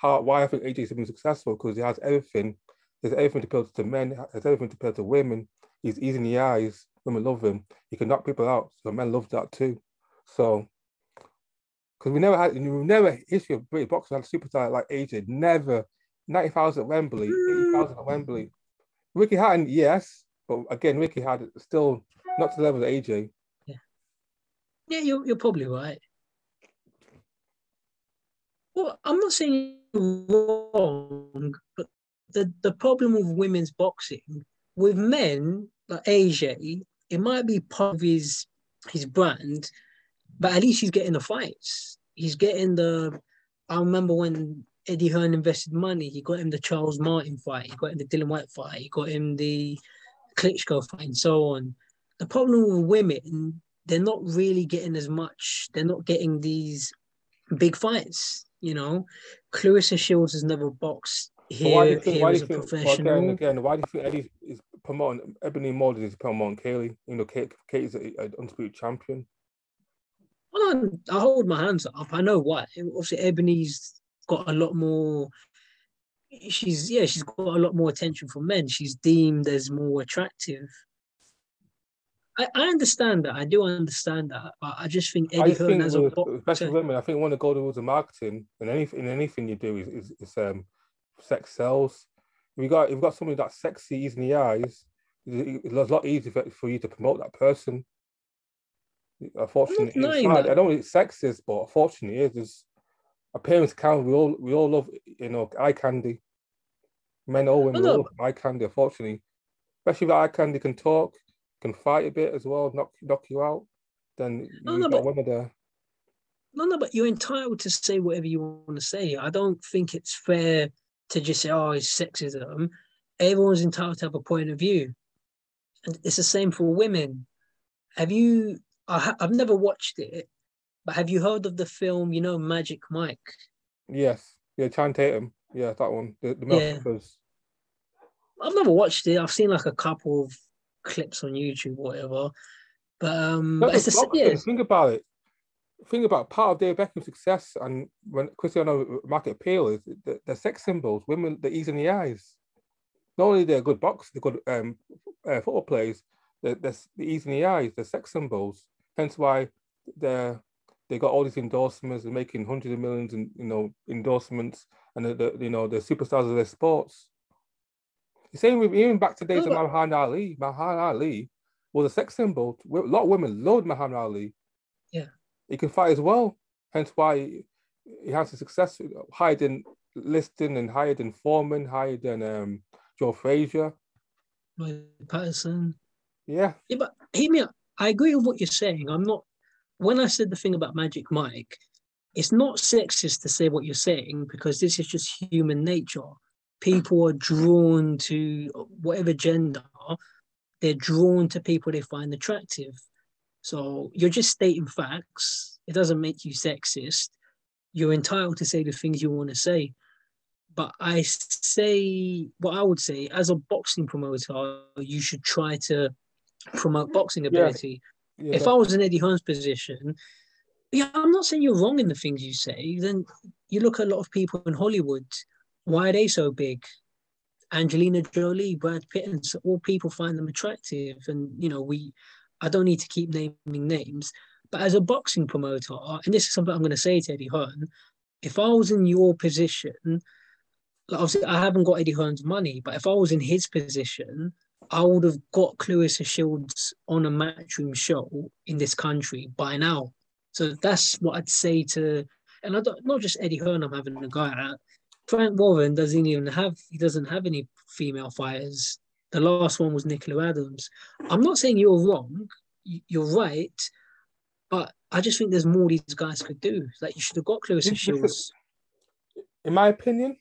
why I think AJ is been successful because he has everything. There's everything to appeal to men, there's everything to appeal to women. He's easy in the eyes. Women love him. He can knock people out. So men love that too. So because we never history of British boxing had a superstar like AJ. Never 90,000 at Wembley, Mm, 80,000 at Wembley. Ricky Hatton, yes, but again, Ricky had still not to the level of AJ. yeah, yeah, you're probably right. Well, I'm not saying you're wrong, but the problem with women's boxing, with men like AJ, it might be part of his brand, but at least he's getting the fights. He's getting the. I remember when Eddie Hearn invested money, he got him the Charles Martin fight, he got him the Dylan White fight, he got him the Klitschko fight, and so on. The problem with women, they're not really getting as much. They're not getting these big fights. Clarissa Shields has never boxed But why do you here think? here Why do as you a think? But again, professional. again, why do you think Eddie is promoting Ebony Moses is promoting Kaylee? Kate is an undisputed champion. I hold my hands up. I know why. Obviously, Ebony's got a lot more. She's got a lot more attention from men. She's deemed as more attractive. I understand that. I do understand that. But I just think I Eddie just Hearn think, as a with, especially boxer. women, I think one of the golden rules of marketing and anything you do is sex sells. If you've got somebody that's sexy, easy in the eyes, it's a lot easier for you to promote that person. I'm not Unfortunately, it's denying sad. I that. don't think it's sexist, but unfortunately, it is. Appearance count. We all love eye candy. Men or No, women, we all no, love eye candy. Unfortunately, especially if eye candy can talk, can fight a bit as well, knock you out. Then no, you've no, got but women there. no, but you're entitled to say whatever you want to say. I don't think it's fair to just say, "Oh, it's sexism." Everyone's entitled to have a point of view, and it's the same for women. Have you? I've never watched it, but have you heard of the film? Magic Mike. Yes, yeah, Chan Tatum. Yeah, that one. The male Yeah, flippers. I've never watched it. I've seen like a couple of clips on YouTube, or whatever. Not but it's just the boxing. Think about it. Think about part of David Beckham's success and when Cristiano market appeal is the sex symbols, women, the ease in the eyes. Not only they're good boxers, they're good football players, the ease in the eyes, the sex symbols. Hence why they got all these endorsements and making hundreds of millions in endorsements and the superstars of their sports. The same with even back to days of Muhammad Ali. Muhammad Ali was a sex symbol. A lot of women loved Muhammad Ali. Yeah. He can fight as well. Hence why he has a success higher than Liston and higher than Foreman, higher than Joe Frazier. Roy Patterson. Yeah. Yeah, but hear me out. I agree with what you're saying. When I said the thing about Magic Mike, it's not sexist to say what you're saying because this is just human nature. People are drawn to whatever gender, they're drawn to people they find attractive. So you're just stating facts. It doesn't make you sexist. You're entitled to say the things you want to say. But what I would say, as a boxing promoter, you should try to promote boxing ability. Yeah, if I was in Eddie Hearn's position, yeah, I'm not saying you're wrong in the things you say. Then you look at a lot of people in Hollywood. Why are they so big? Angelina Jolie, Brad Pitt, and all people find them attractive. And, I don't need to keep naming names. But as a boxing promoter, and this is something I'm going to say to Eddie Hearn, if I was in your position, like obviously I haven't got Eddie Hearn's money, but if I was in his position, I would have got Clarissa Shields on a Matchroom show in this country by now. So that's what I'd say to, and not just Eddie Hearn I'm having a go at. Frank Warren doesn't have any female fighters. The last one was Nicola Adams. I'm not saying you're wrong. You're right. But I just think there's more these guys could do. Like you should have got Clarissa Shields. In my opinion,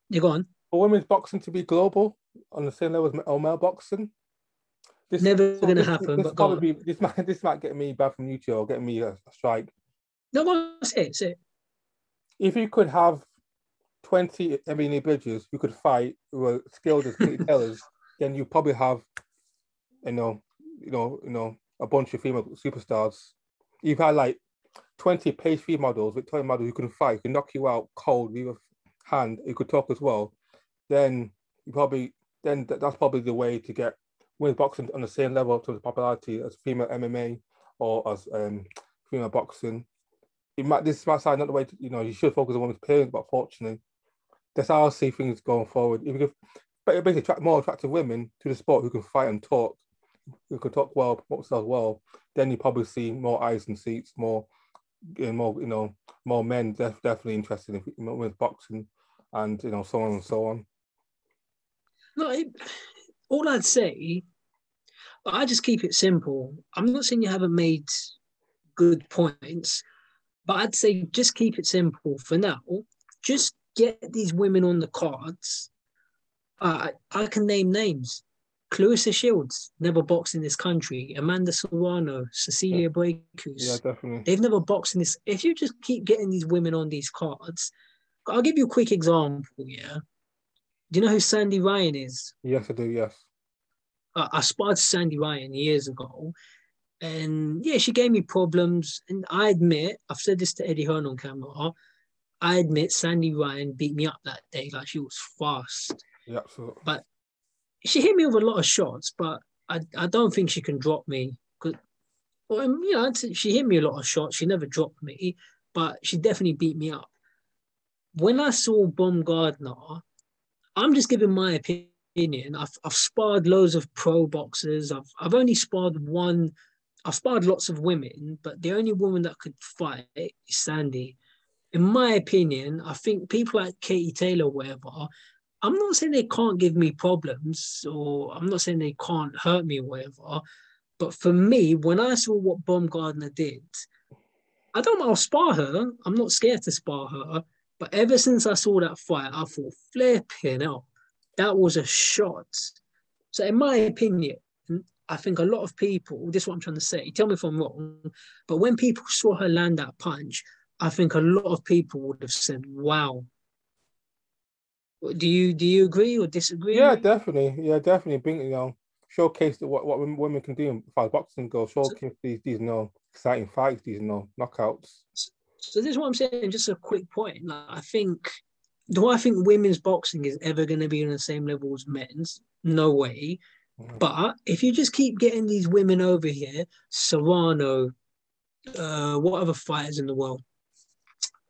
you're gone. For women's boxing to be global on the same level as male boxing, never going to happen. This probably this might get me bad from YouTube or get me a strike. No, say it. If you could have 20 Emily Bridges who could fight, who were skilled as Katie Taylors, then you probably have, a bunch of female superstars. You've had like 20 pastry models, Victorian models who can fight, who can knock you out cold with a hand, who could talk as well. Then that's probably the way to get women's boxing on the same level to the popularity as female MMA or as female boxing. This might sound not the way to, you should focus on women's appearance, but fortunately, that's how I see things going forward. If you could basically attract more attractive women to the sport who can fight and talk, who can talk well, promote themselves well, then you probably see more eyes and seats, more men definitely interested in women's boxing, and so on and so on. No, all I'd say, I just keep it simple. I'm not saying you haven't made good points, but I'd say just keep it simple for now. Just get these women on the cards. I can name names. Clarissa Shields never boxed in this country. Amanda Serrano, Cecilia Brækhus. Yeah, definitely. They've never boxed in this. If you just keep getting these women on these cards, I'll give you a quick example, yeah? Do you know who Sandy Ryan is? Yes, I do, yes. I sparred Sandy Ryan years ago. And yeah, she gave me problems. And I admit, I've said this to Eddie Hearn on camera, I admit Sandy Ryan beat me up that day. Like, she was fast. Yeah, absolutely. But she hit me with a lot of shots, but I don't think she can drop me. She hit me a lot of shots. She never dropped me, but she definitely beat me up. When I saw Baumgardner, I'm just giving my opinion. I've sparred loads of pro boxers. I've only sparred one. I've sparred lots of women, but the only woman that could fight is Sandy. In my opinion, I think people like Katie Taylor, whatever, I'm not saying they can't give me problems, or I'm not saying they can't hurt me or whatever. But for me, when I saw what Baumgardner did, I don't know, I'll spar her. I'm not scared to spar her. But ever since I saw that fight, I thought, flipping hell, that was a shot. So in my opinion, I think a lot of people, this is what I'm trying to say, tell me if I'm wrong, but when people saw her land that punch, I think a lot of people would have said, wow. Do you agree or disagree? Yeah, definitely. Yeah, definitely. showcase what women can do as far as boxing goes. Showcase these exciting fights, these knockouts. So this is what I'm saying. Just a quick point. Like, do I think women's boxing is ever going to be on the same level as men's? No way. But if you just keep getting these women over here, Serrano, what other fighters in the world?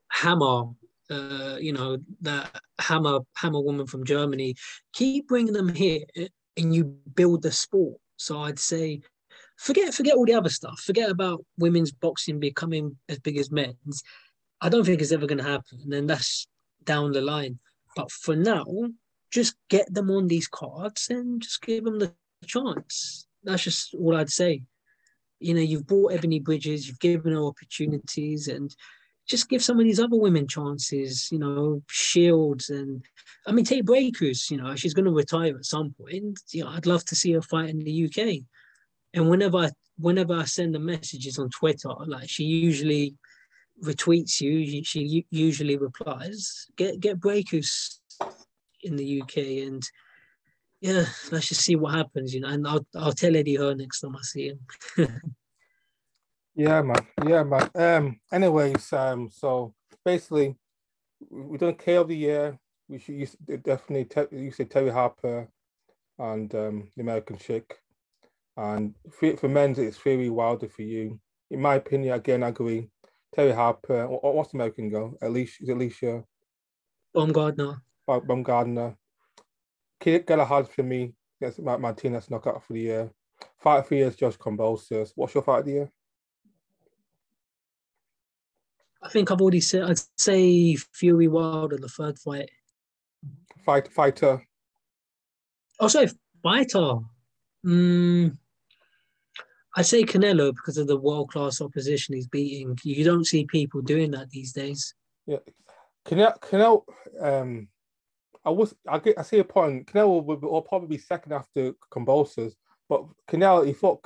Hammer, that Hammer woman from Germany. Keep bringing them here, and you build the sport. So I'd say, forget all the other stuff. Forget about women's boxing becoming as big as men's. I don't think it's ever going to happen, and that's down the line. But for now, just get them on these cards and just give them the chance. That's just all I'd say. You've brought Ebony Bridges, you've given her opportunities, and just give some of these other women chances, Shields. And I mean, Tate Breakers, she's going to retire at some point. I'd love to see her fight in the UK. And whenever I send the messages on Twitter, like, she usually retweets you, she usually replies. Get Breakers in the UK, and yeah, let's just see what happens, and I'll tell Eddie Hearn next time I see him. Yeah, man. Anyways, so basically, we done K of the year. We should definitely you said Terry Harper and the American Chick, and for men's it's Fury Wilder for you. In my opinion, again, I agree. Terry Harper. What's the American go? Alicia? Baumgardner. Baumgardner. Galahad for me. That's Martinez knockout for the year. Fight of the year is Josh Kambosos. What's your fight of the year? I think I've already said. I'd say Fury Wilder, the third fight. Fighter. Oh, sorry, fighter. I'd say Canelo because of the world-class opposition he's beating. You don't see people doing that these days. Yeah, Canelo. I see a point. Canelo will probably be second after Kambosos, but Canelo, he fought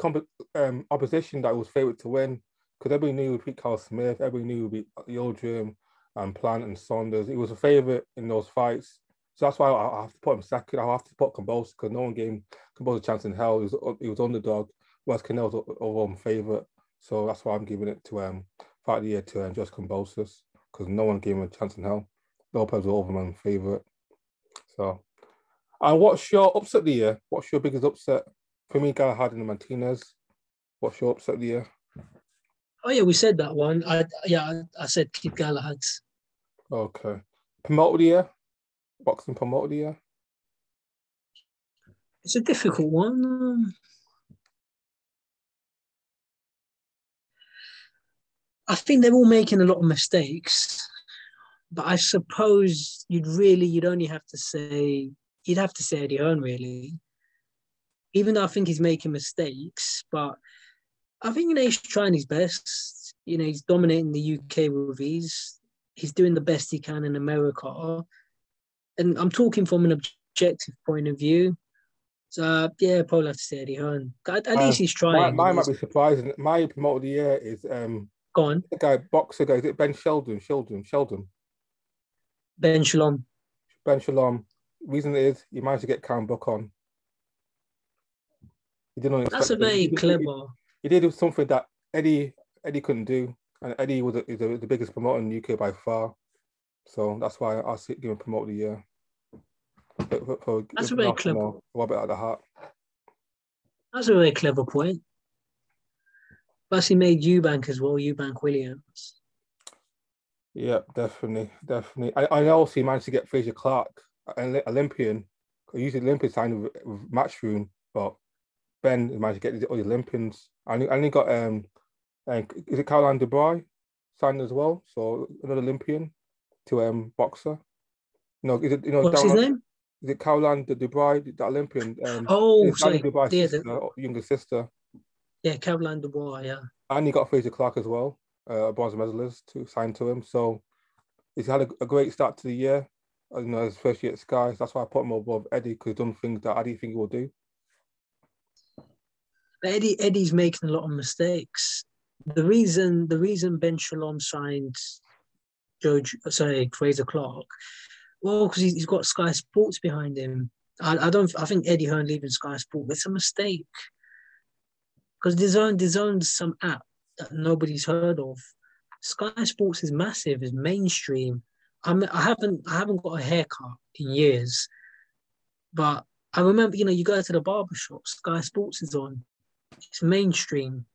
opposition that was favourite to win, because everybody knew he would beat Carl Smith, everybody knew he would beat Yildirim and Plant and Saunders. He was a favourite in those fights. So that's why I have to put him second. I have to put Kambosos because no one gave Kambosos a chance in hell. He was underdog, whereas Canelo's overall favourite. So that's why I'm giving it to fight of the year to Josh Kambosos, because no one gave him a chance in hell. Lopez was overman favourite. So, and what's your upset of the year? What's your biggest upset? For me, Galahad and Martinez. What's your upset of the year? Oh yeah, we said that one. I said Kid Galahad. Okay. Promoter of the year? Boxing promoter of the year? It's a difficult one. I think they're all making a lot of mistakes. But I suppose you'd only have to say Eddie Hearn, really. Even though I think he's making mistakes, but I think he's trying his best. He's dominating the UK with ease. He's doing the best he can in America, and I'm talking from an objective point of view. So yeah, probably have to say Eddie Hearn. At least he's trying. Mine might be surprising. My promoter of the year is go on. The boxer guy. Is it Ben Sheldon? Ben Shalom. Reason is he managed to get Karen Buck on. He didn't expect. That's a very clever. He did something that Eddie couldn't do, and Eddie was the biggest promoter in the UK by far. So that's why I'll give him promoter of the year. That's a very clever. What about the heart? That's a very clever point. Plus, he made Eubank as well, Eubank Williams. Yeah, definitely. I also he managed to get Fraser Clark, an Olympian. Usually Olympians signed with Matchroom, but Ben managed to get all the Olympians. And he got is it Caroline Dubois signed as well? So another Olympian to boxer. No, is it what's his name? Is it Caroline Dubois, the Olympian? Sorry, Dubois' younger sister. Yeah, Caroline Dubois. Yeah. And he got Fraser Clark as well. A bronze medalist to sign to him. So he's had a great start to the year. His first year at Sky. That's why I put him above Eddie, because he's done things that I didn't think he would do. Eddie's making a lot of mistakes. The reason Ben Shalom signed Fraser Clark, well, because he's got Sky Sports behind him. I don't. I think Eddie Hearn leaving Sky Sport, it's a mistake because there's some app that nobody's heard of. Sky Sports is massive, is mainstream. I haven't got a haircut in years, but I remember, you go to the barber shop, Sky Sports is on. It's mainstream,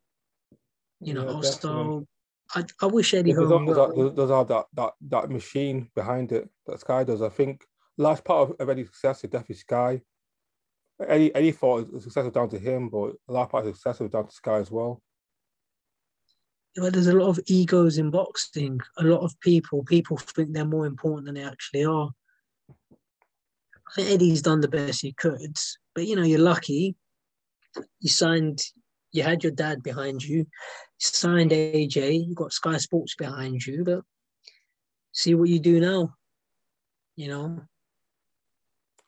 Yeah, definitely. So I wish Eddie Yeah, Hearn well. there's all that machine behind it that Sky does. I think large part of Eddie's success is definitely Sky. Eddie thought the success was down to him, but a lot of part of the success was down to Sky as well. But there's a lot of egos in boxing. A lot of people think they're more important than they actually are. I think Eddie's done the best he could, but you're lucky. You signed, you had your dad behind you. You signed AJ. You got Sky Sports behind you, but see what you do now. You know.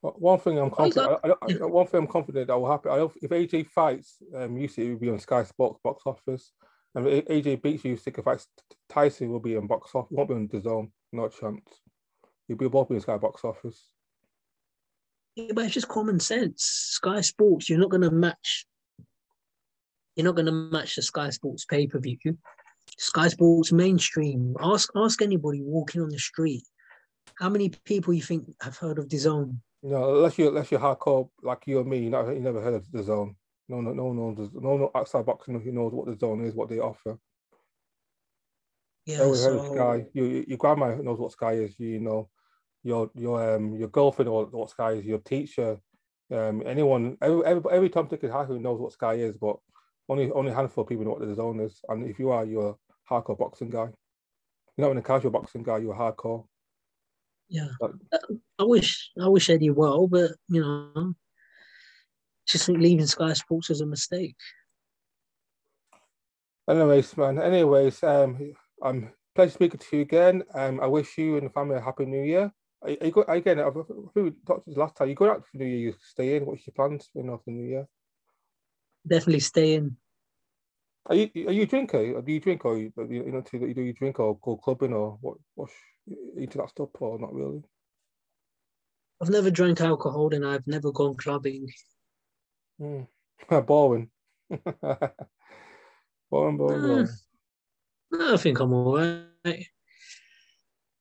One thing I'm confident. Yeah. One thing I'm confident that will happen. If AJ fights Usyk, it will be on Sky Sports box office. And if AJ beats Usyk, fights Tyson, will be on box office. Won't be on the zone. Not a chance. You'll be both in Sky box office. Yeah, but it's just common sense. Sky Sports, you're not going to match. You're not going to match the Sky Sports pay-per-view. Sky Sports mainstream. Ask anybody walking on the street. How many people you think have heard of DAZN? Unless you're hardcore like you or me, you never heard of the zone. No outside boxing who knows what the zone is, what they offer. Yeah, Everyone heard of Sky. Your grandma knows what Sky is. Your girlfriend knows what Sky is. Your teacher, anyone, every Tom, Dick, and Harry who knows what Sky is, but only a handful of people know what the zone is. And if you're a hardcore boxing guy. You're not even a casual boxing guy. You're hardcore. Yeah, I wish Eddie well, but just think leaving Sky Sports was a mistake. Anyways, man. I'm pleasure speaking to you again. I wish you and the family a happy New Year. Are you go again? I think we talked last time. You going out for New Year? You stay in? What's your plans for the New Year? Definitely stay in. Are you a drinker? Do you drink or do you drink or go clubbing or what into that stuff or not really? I've never drank alcohol and I've never gone clubbing. Boring. boring. I think I'm all right.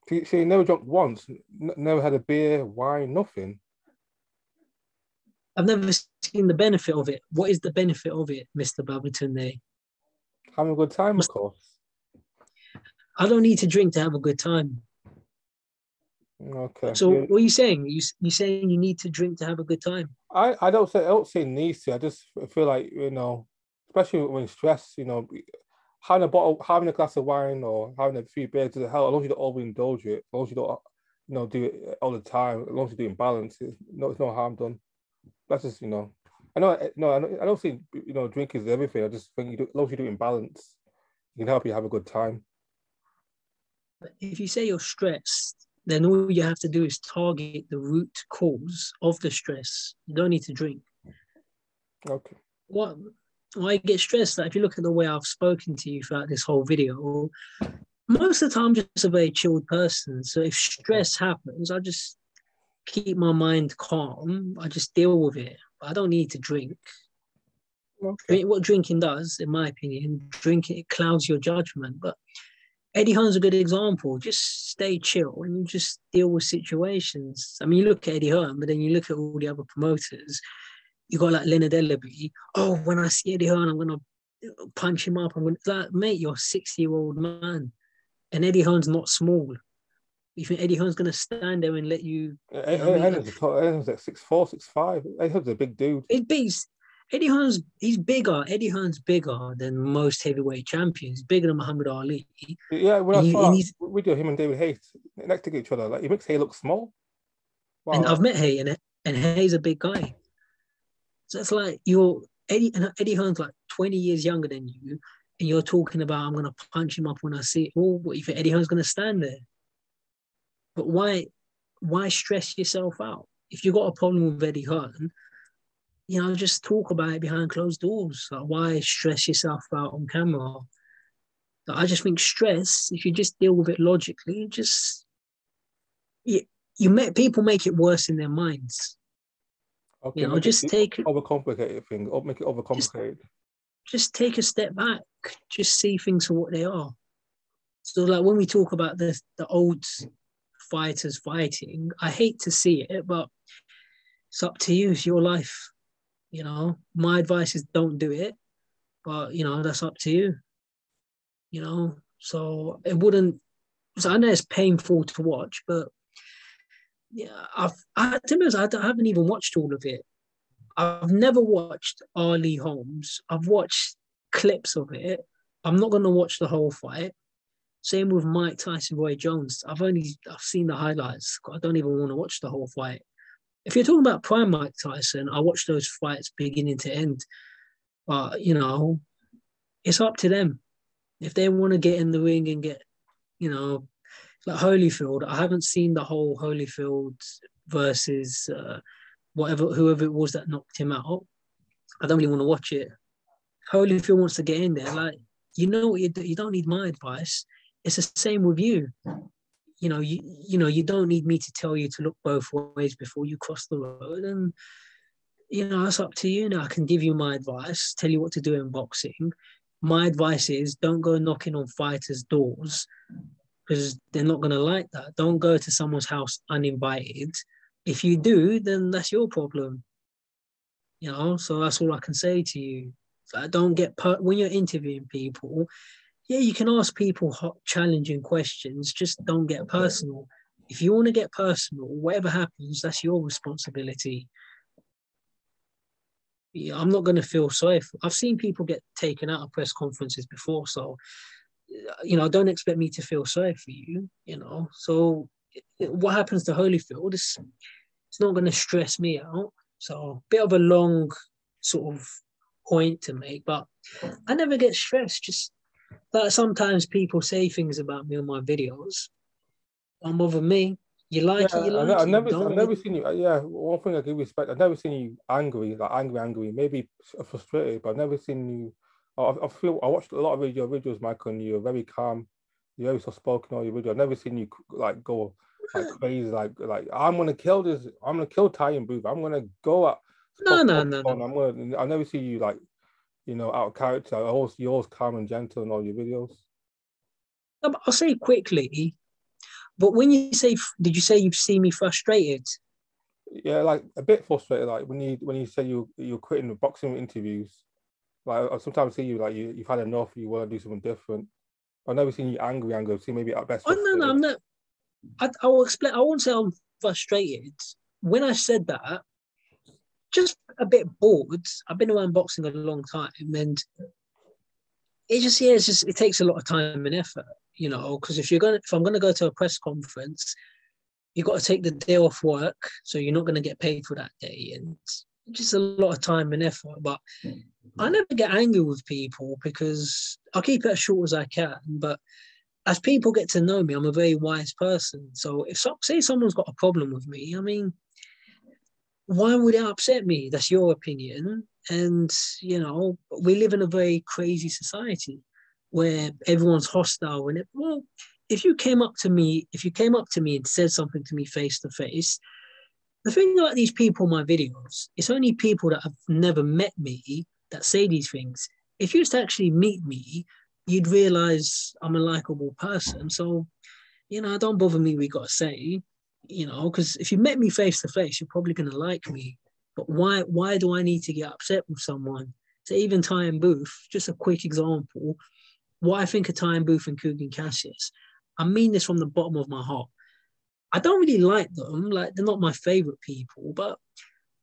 So you never drunk once? Never had a beer, wine, nothing? I've never seen the benefit of it. What is the benefit of it, Mr. Babatunde? Having a good time, of course. I don't need to drink to have a good time. Okay. So what are you saying? You saying you need to drink to have a good time? I don't say needs to. I just feel like, especially when stressed, having a glass of wine or having a few beers doesn't help. As long as you don't overindulge it, as long as you don't, do it all the time, as long as you do it in balance, it's no harm done. That's just, I don't think, drink is everything. I just think as long as you do it in balance, it can help you have a good time. If you say you're stressed, then all you have to do is target the root cause of the stress. You don't need to drink. Okay. Why get stressed? Like if you look at the way I've spoken to you throughout this whole video, most of the time I'm just a very chilled person. So if stress happens, I just keep my mind calm. I just deal with it. I don't need to drink. Okay. What drinking does, in my opinion, it clouds your judgment. But Eddie Hearn's a good example. Just stay chill and you just deal with situations. I mean, you look at Eddie Hearn, but then you look at all the other promoters. You got like Leonard Ellaby. Oh, when I see Eddie Hearn, I'm gonna punch him up. I'm gonna like, mate, you're a 60-year-old man, and Eddie Hearn's not small. You think Eddie Hearn's gonna stand there and let you? Eddie's like 6'4", 6'5". Eddie Hearn's a big dude. Eddie Hearn's bigger. Eddie Hearn's bigger than most heavyweight champions. Bigger than Muhammad Ali. Yeah, when I saw him and David Haye next to each other, like he makes Haye look small. Wow. And I've met Haye, and Haye's a big guy. So it's like Eddie Hearn's like 20 years younger than you, and you're talking about I'm gonna punch him up when I see it. Well, what you think Eddie Hearn's gonna stand there? But why stress yourself out? If you got a problem with Eddie Hearn, just talk about it behind closed doors. Like, why stress yourself out on camera? Like, I just think stress, if you just deal with it logically, people make it worse in their minds. Okay, You know, make it just take overcomplicated thing, or make it just overcomplicated. just take a step back. Just see things for what they are. So like when we talk about the old fighters fighting, I hate to see it, but it's up to you. It's your life. You know, my advice is don't do it, but you know, that's up to you. You know, so it wouldn't. So I know it's painful to watch, but yeah, to be honest, I haven't even watched all of it. I've never watched Ali Holmes. I've watched clips of it. I'm not going to watch the whole fight. Same with Mike Tyson, Roy Jones. I've seen the highlights. I don't even want to watch the whole fight. If you're talking about prime Mike Tyson, I watched those fights beginning to end. But you know, it's up to them. If they want to get in the ring and get, you know, like Holyfield. I haven't seen the whole Holyfield versus whoever it was that knocked him out. I don't really want to watch it. Holyfield wants to get in there. Like, you know what you do? You don't need my advice. It's the same with you. You don't need me to tell you to look both ways before you cross the road. And you know, that's up to you. Now I can give you my advice, tell you what to do in boxing. My advice is don't go knocking on fighters' doors because they're not going to like that. Don't go to someone's house uninvited. If you do, then that's your problem. You know, so that's all I can say to you. So don't get when you're interviewing people. Yeah, you can ask people hot, challenging questions. Just don't get personal. If you want to get personal, whatever happens, that's your responsibility. Yeah, I'm not going to feel sorry. I've seen people get taken out of press conferences before, so you know, don't expect me to feel sorry for you. You know, so what happens to Holyfield is it's not going to stress me out. So, bit of a long sort of point to make, but I never get stressed. Just like sometimes people say things about me on my videos. Don't bother me. You Yeah, like it, you like it. You I've don't like never it. seen you. Yeah, one thing I give respect. I've never seen you angry, like angry, maybe frustrated, but I've never seen you. I watched a lot of your videos, Michael, and you're very calm. You're very soft spoken all your videos. I've never seen you like go like crazy, like I'm gonna kill this. I'm gonna kill Ty and Booth. I'm gonna go at No, no, no, no. I never see you like out of character. You're always calm and gentle in all your videos. No, but I'll say quickly. But when you say, did you say you've seen me frustrated? Yeah, like a bit frustrated. Like when you say you're quitting the boxing interviews. Like I sometimes see you like you've had enough. You want to do something different. I've never seen you angry. I've seen maybe at best Oh no, no, frustrated. I'm not. I will explain. I won't say I'm frustrated. When I said that, just a bit bored. I've been around boxing a long time, and it takes a lot of time and effort, you know. Because if I'm gonna go to a press conference, you got to take the day off work, so you're not gonna get paid for that day, and just a lot of time and effort. But I never get angry with people because I'll keep it as short as I can. But as people get to know me, I'm a very wise person. So say someone's got a problem with me, I mean, why would it upset me? That's your opinion. And, you know, we live in a very crazy society where everyone's hostile. Well, if you came up to me and said something to me face to face, the thing about these people in my videos, it's only people that have never met me that say these things. If you used to actually meet me, you'd realize I'm a likable person. So, you know, don't bother me, we got to say, you know, because if you met me face to face, you're probably going to like me. But why do I need to get upset with someone? So even Ty and Booth, just a quick example, what I think of Ty and Booth and Kugan Cassius, I mean this from the bottom of my heart. I don't really like them. Like, they're not my favorite people, but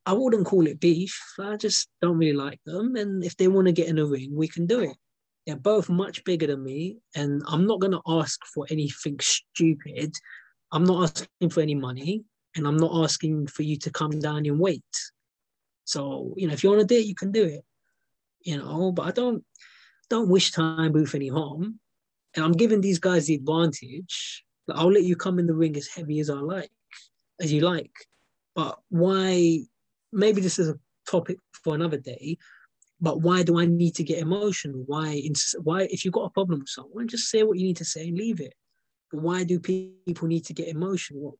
I wouldn't call it beef. I just don't really like them. And if they want to get in a ring, we can do it. They're both much bigger than me, and I'm not going to ask for anything stupid. I'm not asking for any money, and I'm not asking for you to come down and wait. So, you know, if you want to do it, you can do it. You know, but I don't wish Time Booth any harm. And I'm giving these guys the advantage. Like, I'll let you come in the ring as heavy as you like. But why? Maybe this is a topic for another day. But why do I need to get emotional? Why? If you've got a problem with someone, just say what you need to say and leave it. But why do people need to get emotional?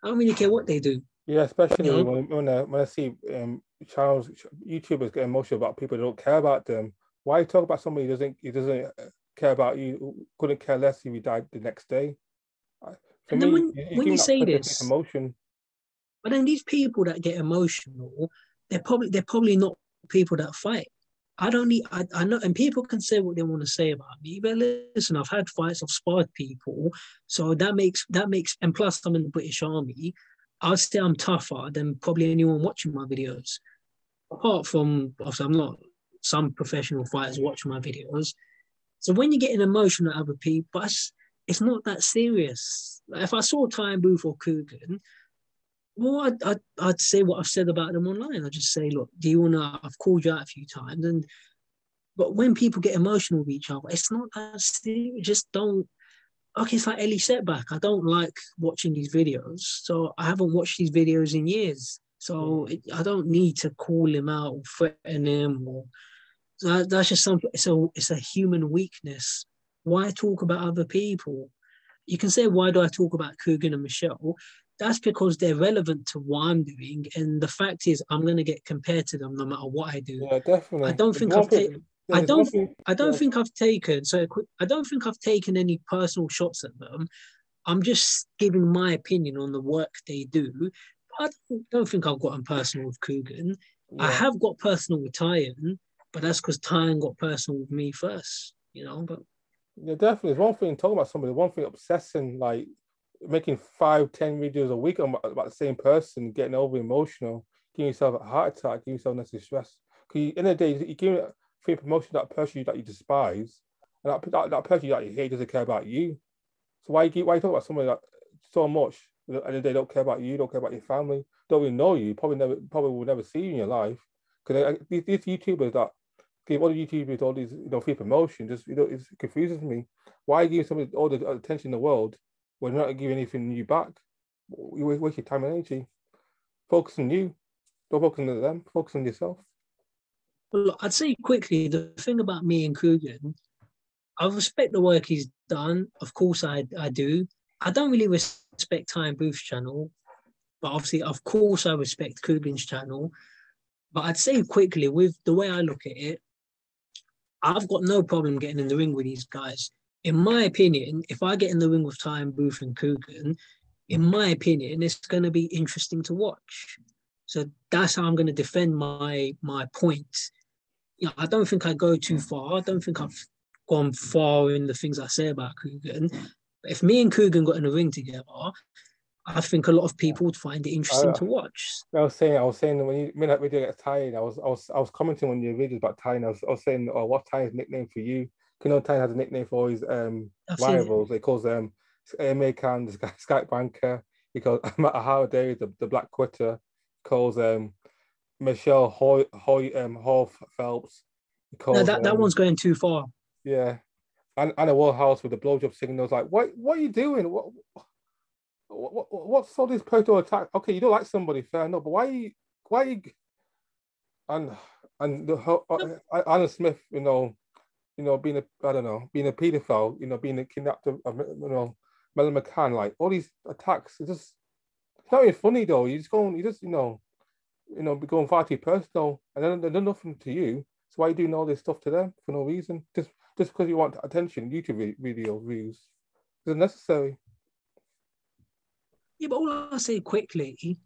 I don't really care what they do. Yeah, You especially know, when I see channels, YouTubers get emotional about people who don't care about them. Why talk about somebody who doesn't care about you, who couldn't care less if you died the next day? For and then me, when you're when you giving that say person deep this, emotion. but then these people that get emotional, they're probably not people that fight. I don't need I know, and people can say what they want to say about me, but listen, I've had fights, I've sparred people, so that makes, and plus I'm in the British Army. I'd say I'm tougher than probably anyone watching my videos. Apart from, obviously, I'm not, some professional fighters watch my videos. So when you're getting emotional at other people, it's not that serious. Like if I saw Ty and Booth or Coogan, well, I'd say what I've said about them online. I'd just say, look, do you wanna? I've called you out a few times, and but when people get emotional with each other, it's not that serious. Just don't. Okay, it's like Ellie Setback. I don't like watching these videos, so I haven't watched these videos in years. So I don't need to call him out or threaten him. Or so that's just something. It's a human weakness. Why talk about other people? You can say, why do I talk about Coogan and Michelle? That's because they're relevant to what I'm doing. And the fact is, I'm going to get compared to them no matter what I do. Yeah, I definitely. don't There's think one I've taken. thing. Yeah, I there's one don't. thing. I don't Yeah, think I've taken. So I don't think I've taken any personal shots at them. I'm just giving my opinion on the work they do. I don't think I've gotten personal with Coogan. I yeah. have got personal with Tyan, but that's because Tyan got personal with me first. But Yeah, definitely. There's one thing talking about somebody, one thing obsessing, like making 5, 10 videos a week about the same person, getting over emotional, giving yourself a heart attack, giving yourself necessary stress. Because in the day, you're giving free promotion to that person that you despise, and that person that you hate doesn't care about you. So why you talk about somebody that so much, and they don't care about you, don't care about your family, don't even know you, probably will never see you in your life. Because these YouTubers that give all the YouTubers all these free promotion, just it confuses me. Why are you giving somebody all the attention in the world when you're not giving anything new back? You waste your time and energy. Focus on you. Don't focus on them. Focus on yourself. well, I'd say quickly the thing about me and Coogan, I respect the work he's done. Of course, I do. I don't really respect Ty and Booth's channel, but obviously, of course, I respect Coogan's channel. But I'd say quickly, with the way I look at it, I've got no problem getting in the ring with these guys. In my opinion, if I get in the ring with Ty and Booth and Coogan, in my opinion, it's going to be interesting to watch. So that's how I'm going to defend my point. I don't think I go too far. I don't think I've gone far in the things I say about Coogan. But if me and Coogan got in a ring together, I think a lot of Yeah. people would find it interesting I, to watch. I was saying when you made that video get tired, I was commenting on your videos about Ty, and I was saying, oh, what's Ty's nickname for you? You know, Ty has a nickname for his I've seen it. rivals. He calls them AMA Khan, the Skype banker. He calls Matt Howard, the Black Quitter. He calls Michelle Hall Phelps. He No, calls that one's going too far. yeah, and Anna Warhouse with the blowjob signals. Like, what are you doing? What's all this personal attack? Okay, you don't like somebody, fair enough, but why you and and the whole Anna Smith, being a I don't know, being a pedophile, being a kidnapped Melon McCann, like all these attacks, it's not even funny though. Be going far too personal, and then they're nothing to you. So why are you doing all this stuff to them for no reason? Just because you want attention, YouTube video views. It's unnecessary. Yeah, but all I say quickly,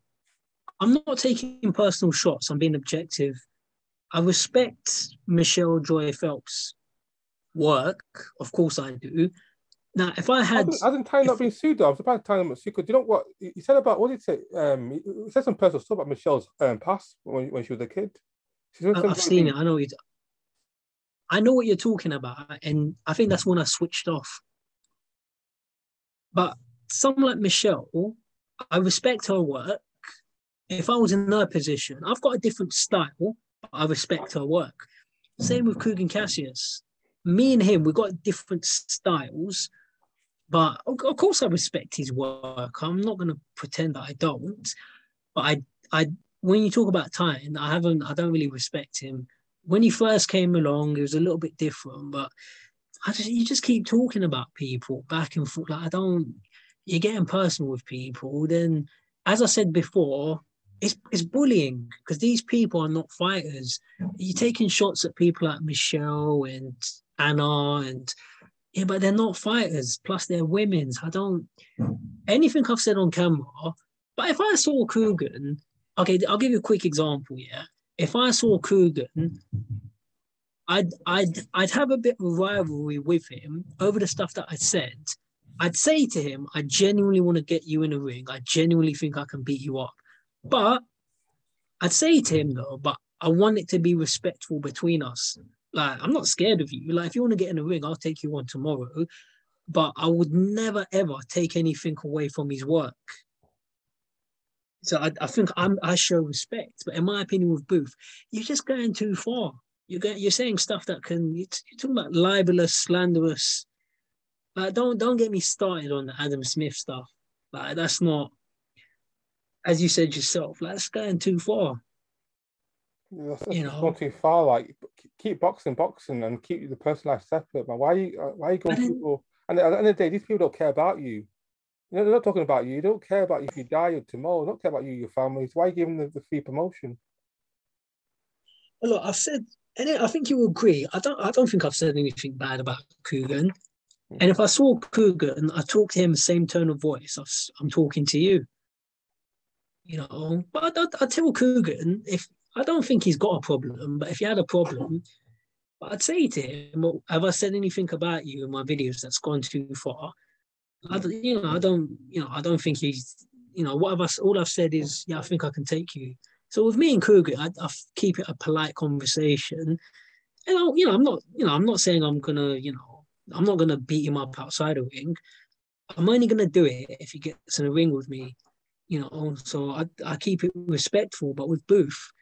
I'm not taking personal shots. I'm being objective. I respect Michelle Joy Phelps' work. Of course, I do. Now, if I had, Hasn't Ty not if been sued though? I was about to tell him not sued. Do you know what he said about what did he say? He said some personal stuff about Michelle's past when she was a kid. She's done some I've seen really it, I know what you're talking about, and I think that's when I switched off. But someone like Michelle, I respect her work. If I was in her position, I've got a different style, but I respect her work. Same with Kugan Cassius. Me and him, we've got different styles, but of course I respect his work. I'm not going to pretend that I don't. But when you talk about Titan, I don't really respect him. When he first came along, it was a little bit different, but you just keep talking about people back and forth. Like you're getting personal with people, then as I said before, it's bullying because these people are not fighters. You're taking shots at people like Michelle and Anna and yeah, but they're not fighters. Plus, they're women's. I don't anything I've said on camera. But if I saw Coogan, okay, I'll give you a quick example. Yeah, if I saw Coogan, I'd have a bit of a rivalry with him over the stuff that I said. I'd say to him, I genuinely want to get you in a ring. I genuinely think I can beat you up. But I'd say to him though, but I want it to be respectful between us. Like, I'm not scared of you. Like, if you want to get in a ring, I'll take you on tomorrow. But I would never ever take anything away from his work. So I think I show respect. But in my opinion, with Booth, you're just going too far. You're saying stuff that you're talking about libelous, slanderous. Like, don't get me started on the Adam Smith stuff. Like, that's not, as you said yourself, like, that's going too far. That's going too far. Like, keep boxing, and keep the personal life separate. Man, why are you going people? And at the end of the day, these people don't care about you. You know, they're not talking about you. You don't care about you if you die or tomorrow. They don't care about you, your families. Why are you giving them the free promotion? Well, look, I've said, and I think you agree. I don't think I've said anything bad about Coogan. And if I saw Coogan, I talk to him the same tone of voice. I'm talking to you. You know, but I tell Coogan, if I don't think he's got a problem, but if he had a problem, I'd say to him, well, have I said anything about you in my videos that's gone too far? I don't think he's, all I've said is, yeah, I think I can take you. So with me and Coogan, I keep it a polite conversation. And I'm not saying I'm not gonna beat him up outside the ring. I'm only gonna do it if he gets in a ring with me, So I keep it respectful. But with Booth,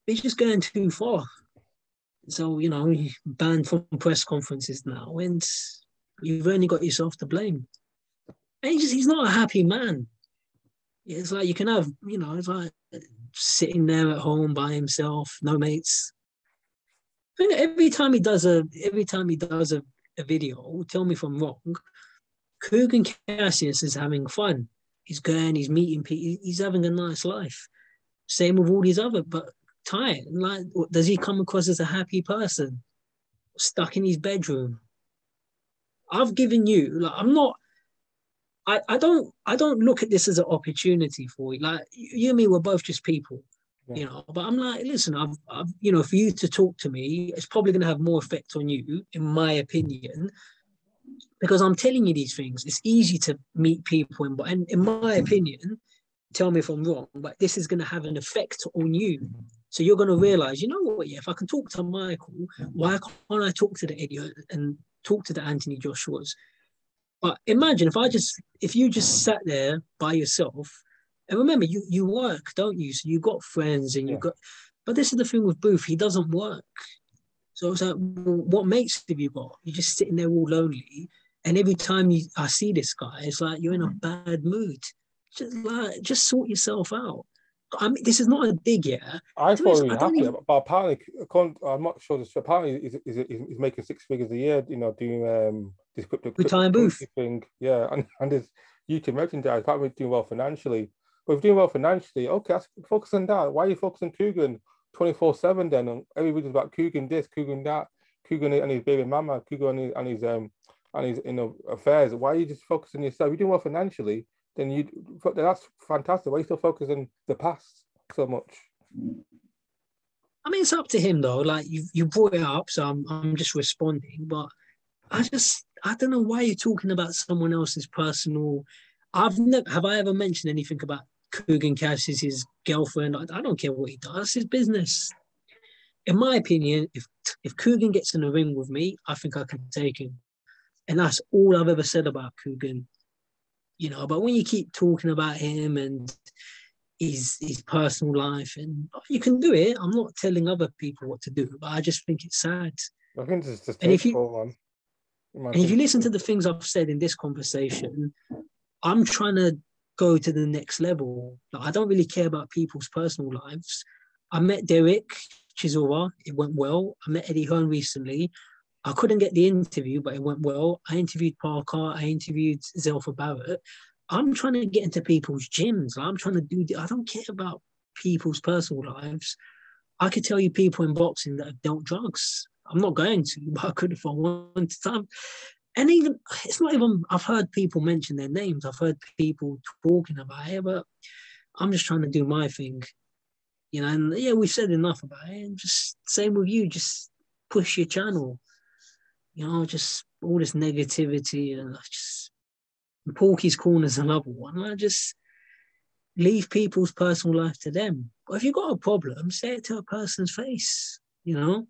he's just going too far. So he's banned from press conferences now, and you've only got yourself to blame. And he's not a happy man. It's like you can have, it's like sitting there at home by himself, no mates. I think every time he does a video, tell me if I'm wrong, Kugan Cassius is having fun. He's going, he's meeting people, he's having a nice life. Same with all these other, but Ty, like, does he come across as a happy person? Stuck in his bedroom. I've given you, like, I don't look at this as an opportunity for you. Like, you and me, we're both just people. Yeah. But I'm like, listen, I've for you to talk to me, it's probably going to have more effect on you, in my opinion, because I'm telling you these things. It's easy to meet people, and in my opinion, tell me if I'm wrong, but this is going to have an effect on you. So you're going to realize, you know what? Yeah, if I can talk to Michael, why can't I talk to the Eddie and talk to the Anthony Joshuas? But imagine if you just sat there by yourself. And remember, you work, don't you? So you got friends and but this is the thing with Booth, he doesn't work. So it's like, well, what mates have you got? You're just sitting there all lonely. And every time I see this guy, it's like you're in a bad mood. Just sort yourself out. I mean, this is not a dig, yeah. I thought he was happy, but apparently, I'm not sure this. Apparently, he's making 6 figures a year, doing this crypto Booth thing. Yeah, and his YouTube merchandise, apparently doing well financially. But if you're doing well financially, okay, focus on that. Why are you focusing on Coogan 24/7 then? And everybody's about Coogan this, Coogan that, Coogan and his baby mama, Coogan and his affairs. Why are you just focusing on yourself? You're doing well financially, then that's fantastic. Why are you still focusing on the past so much? I mean, it's up to him though. Like, you brought it up, so I'm just responding. But I don't know why you're talking about someone else's personal. Have I ever mentioned anything about Kugan Cassius, his girlfriend? I don't care what he does. It's his business. In my opinion, if Kugan gets in a ring with me, I think I can take him. And that's all I've ever said about Kugan. But when you keep talking about him and his personal life, and you can do it. I'm not telling other people what to do, but I just think it's sad. I think it's just tasteful, man. And if you listen to the things I've said in this conversation, I'm trying to go to the next level. Like, I don't really care about people's personal lives. I met Derek Chisora. It went well. I met Eddie Hearn recently. I couldn't get the interview, but it went well. I interviewed Parker. I interviewed Zelfa Barrett. I'm trying to get into people's gyms. I'm trying to do. I don't care about people's personal lives. I could tell you people in boxing that have dealt drugs. I'm not going to, but I could if I wanted to. And even it's not even. I've heard people mention their names. I've heard people talking about it, but I'm just trying to do my thing, you know. And yeah, we've said enough about it. And just same with you. Just push your channel. You know, just all this negativity and just Porky's Corner is another one. I just leave people's personal life to them. But if you've got a problem, say it to a person's face, you know?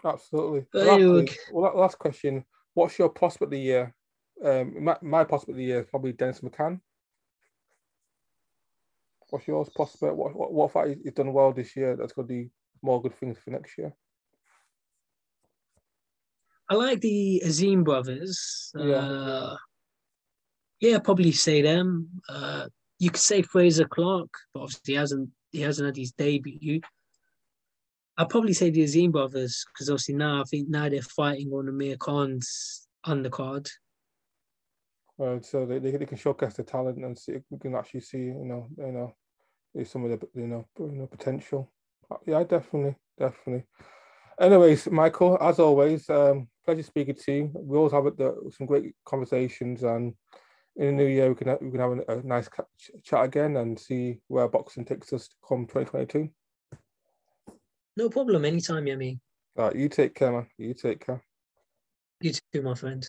Absolutely. But Lastly, anyway, last question. What's your prospect of the year? My prospect of the year is probably Dennis McCann. What's yours prospect? What fight he's done well this year that's going to do more good things for next year? I like the Azim brothers. Yeah. Yeah, probably say them. You could say Fraser Clark, but obviously he hasn't had his debut. I'll probably say the Azim brothers because obviously now I think now they're fighting on Amir Khan's undercard. So they can showcase the talent and see, we can actually see some of the potential. Yeah, definitely. Anyways, Michael, as always, pleasure speaking to you. We always have some great conversations, and in the new year we can have a nice chat again and see where boxing takes us come 2022. No problem. Anytime, Yemi. All right, you take care, man. You take care. You too, my friend.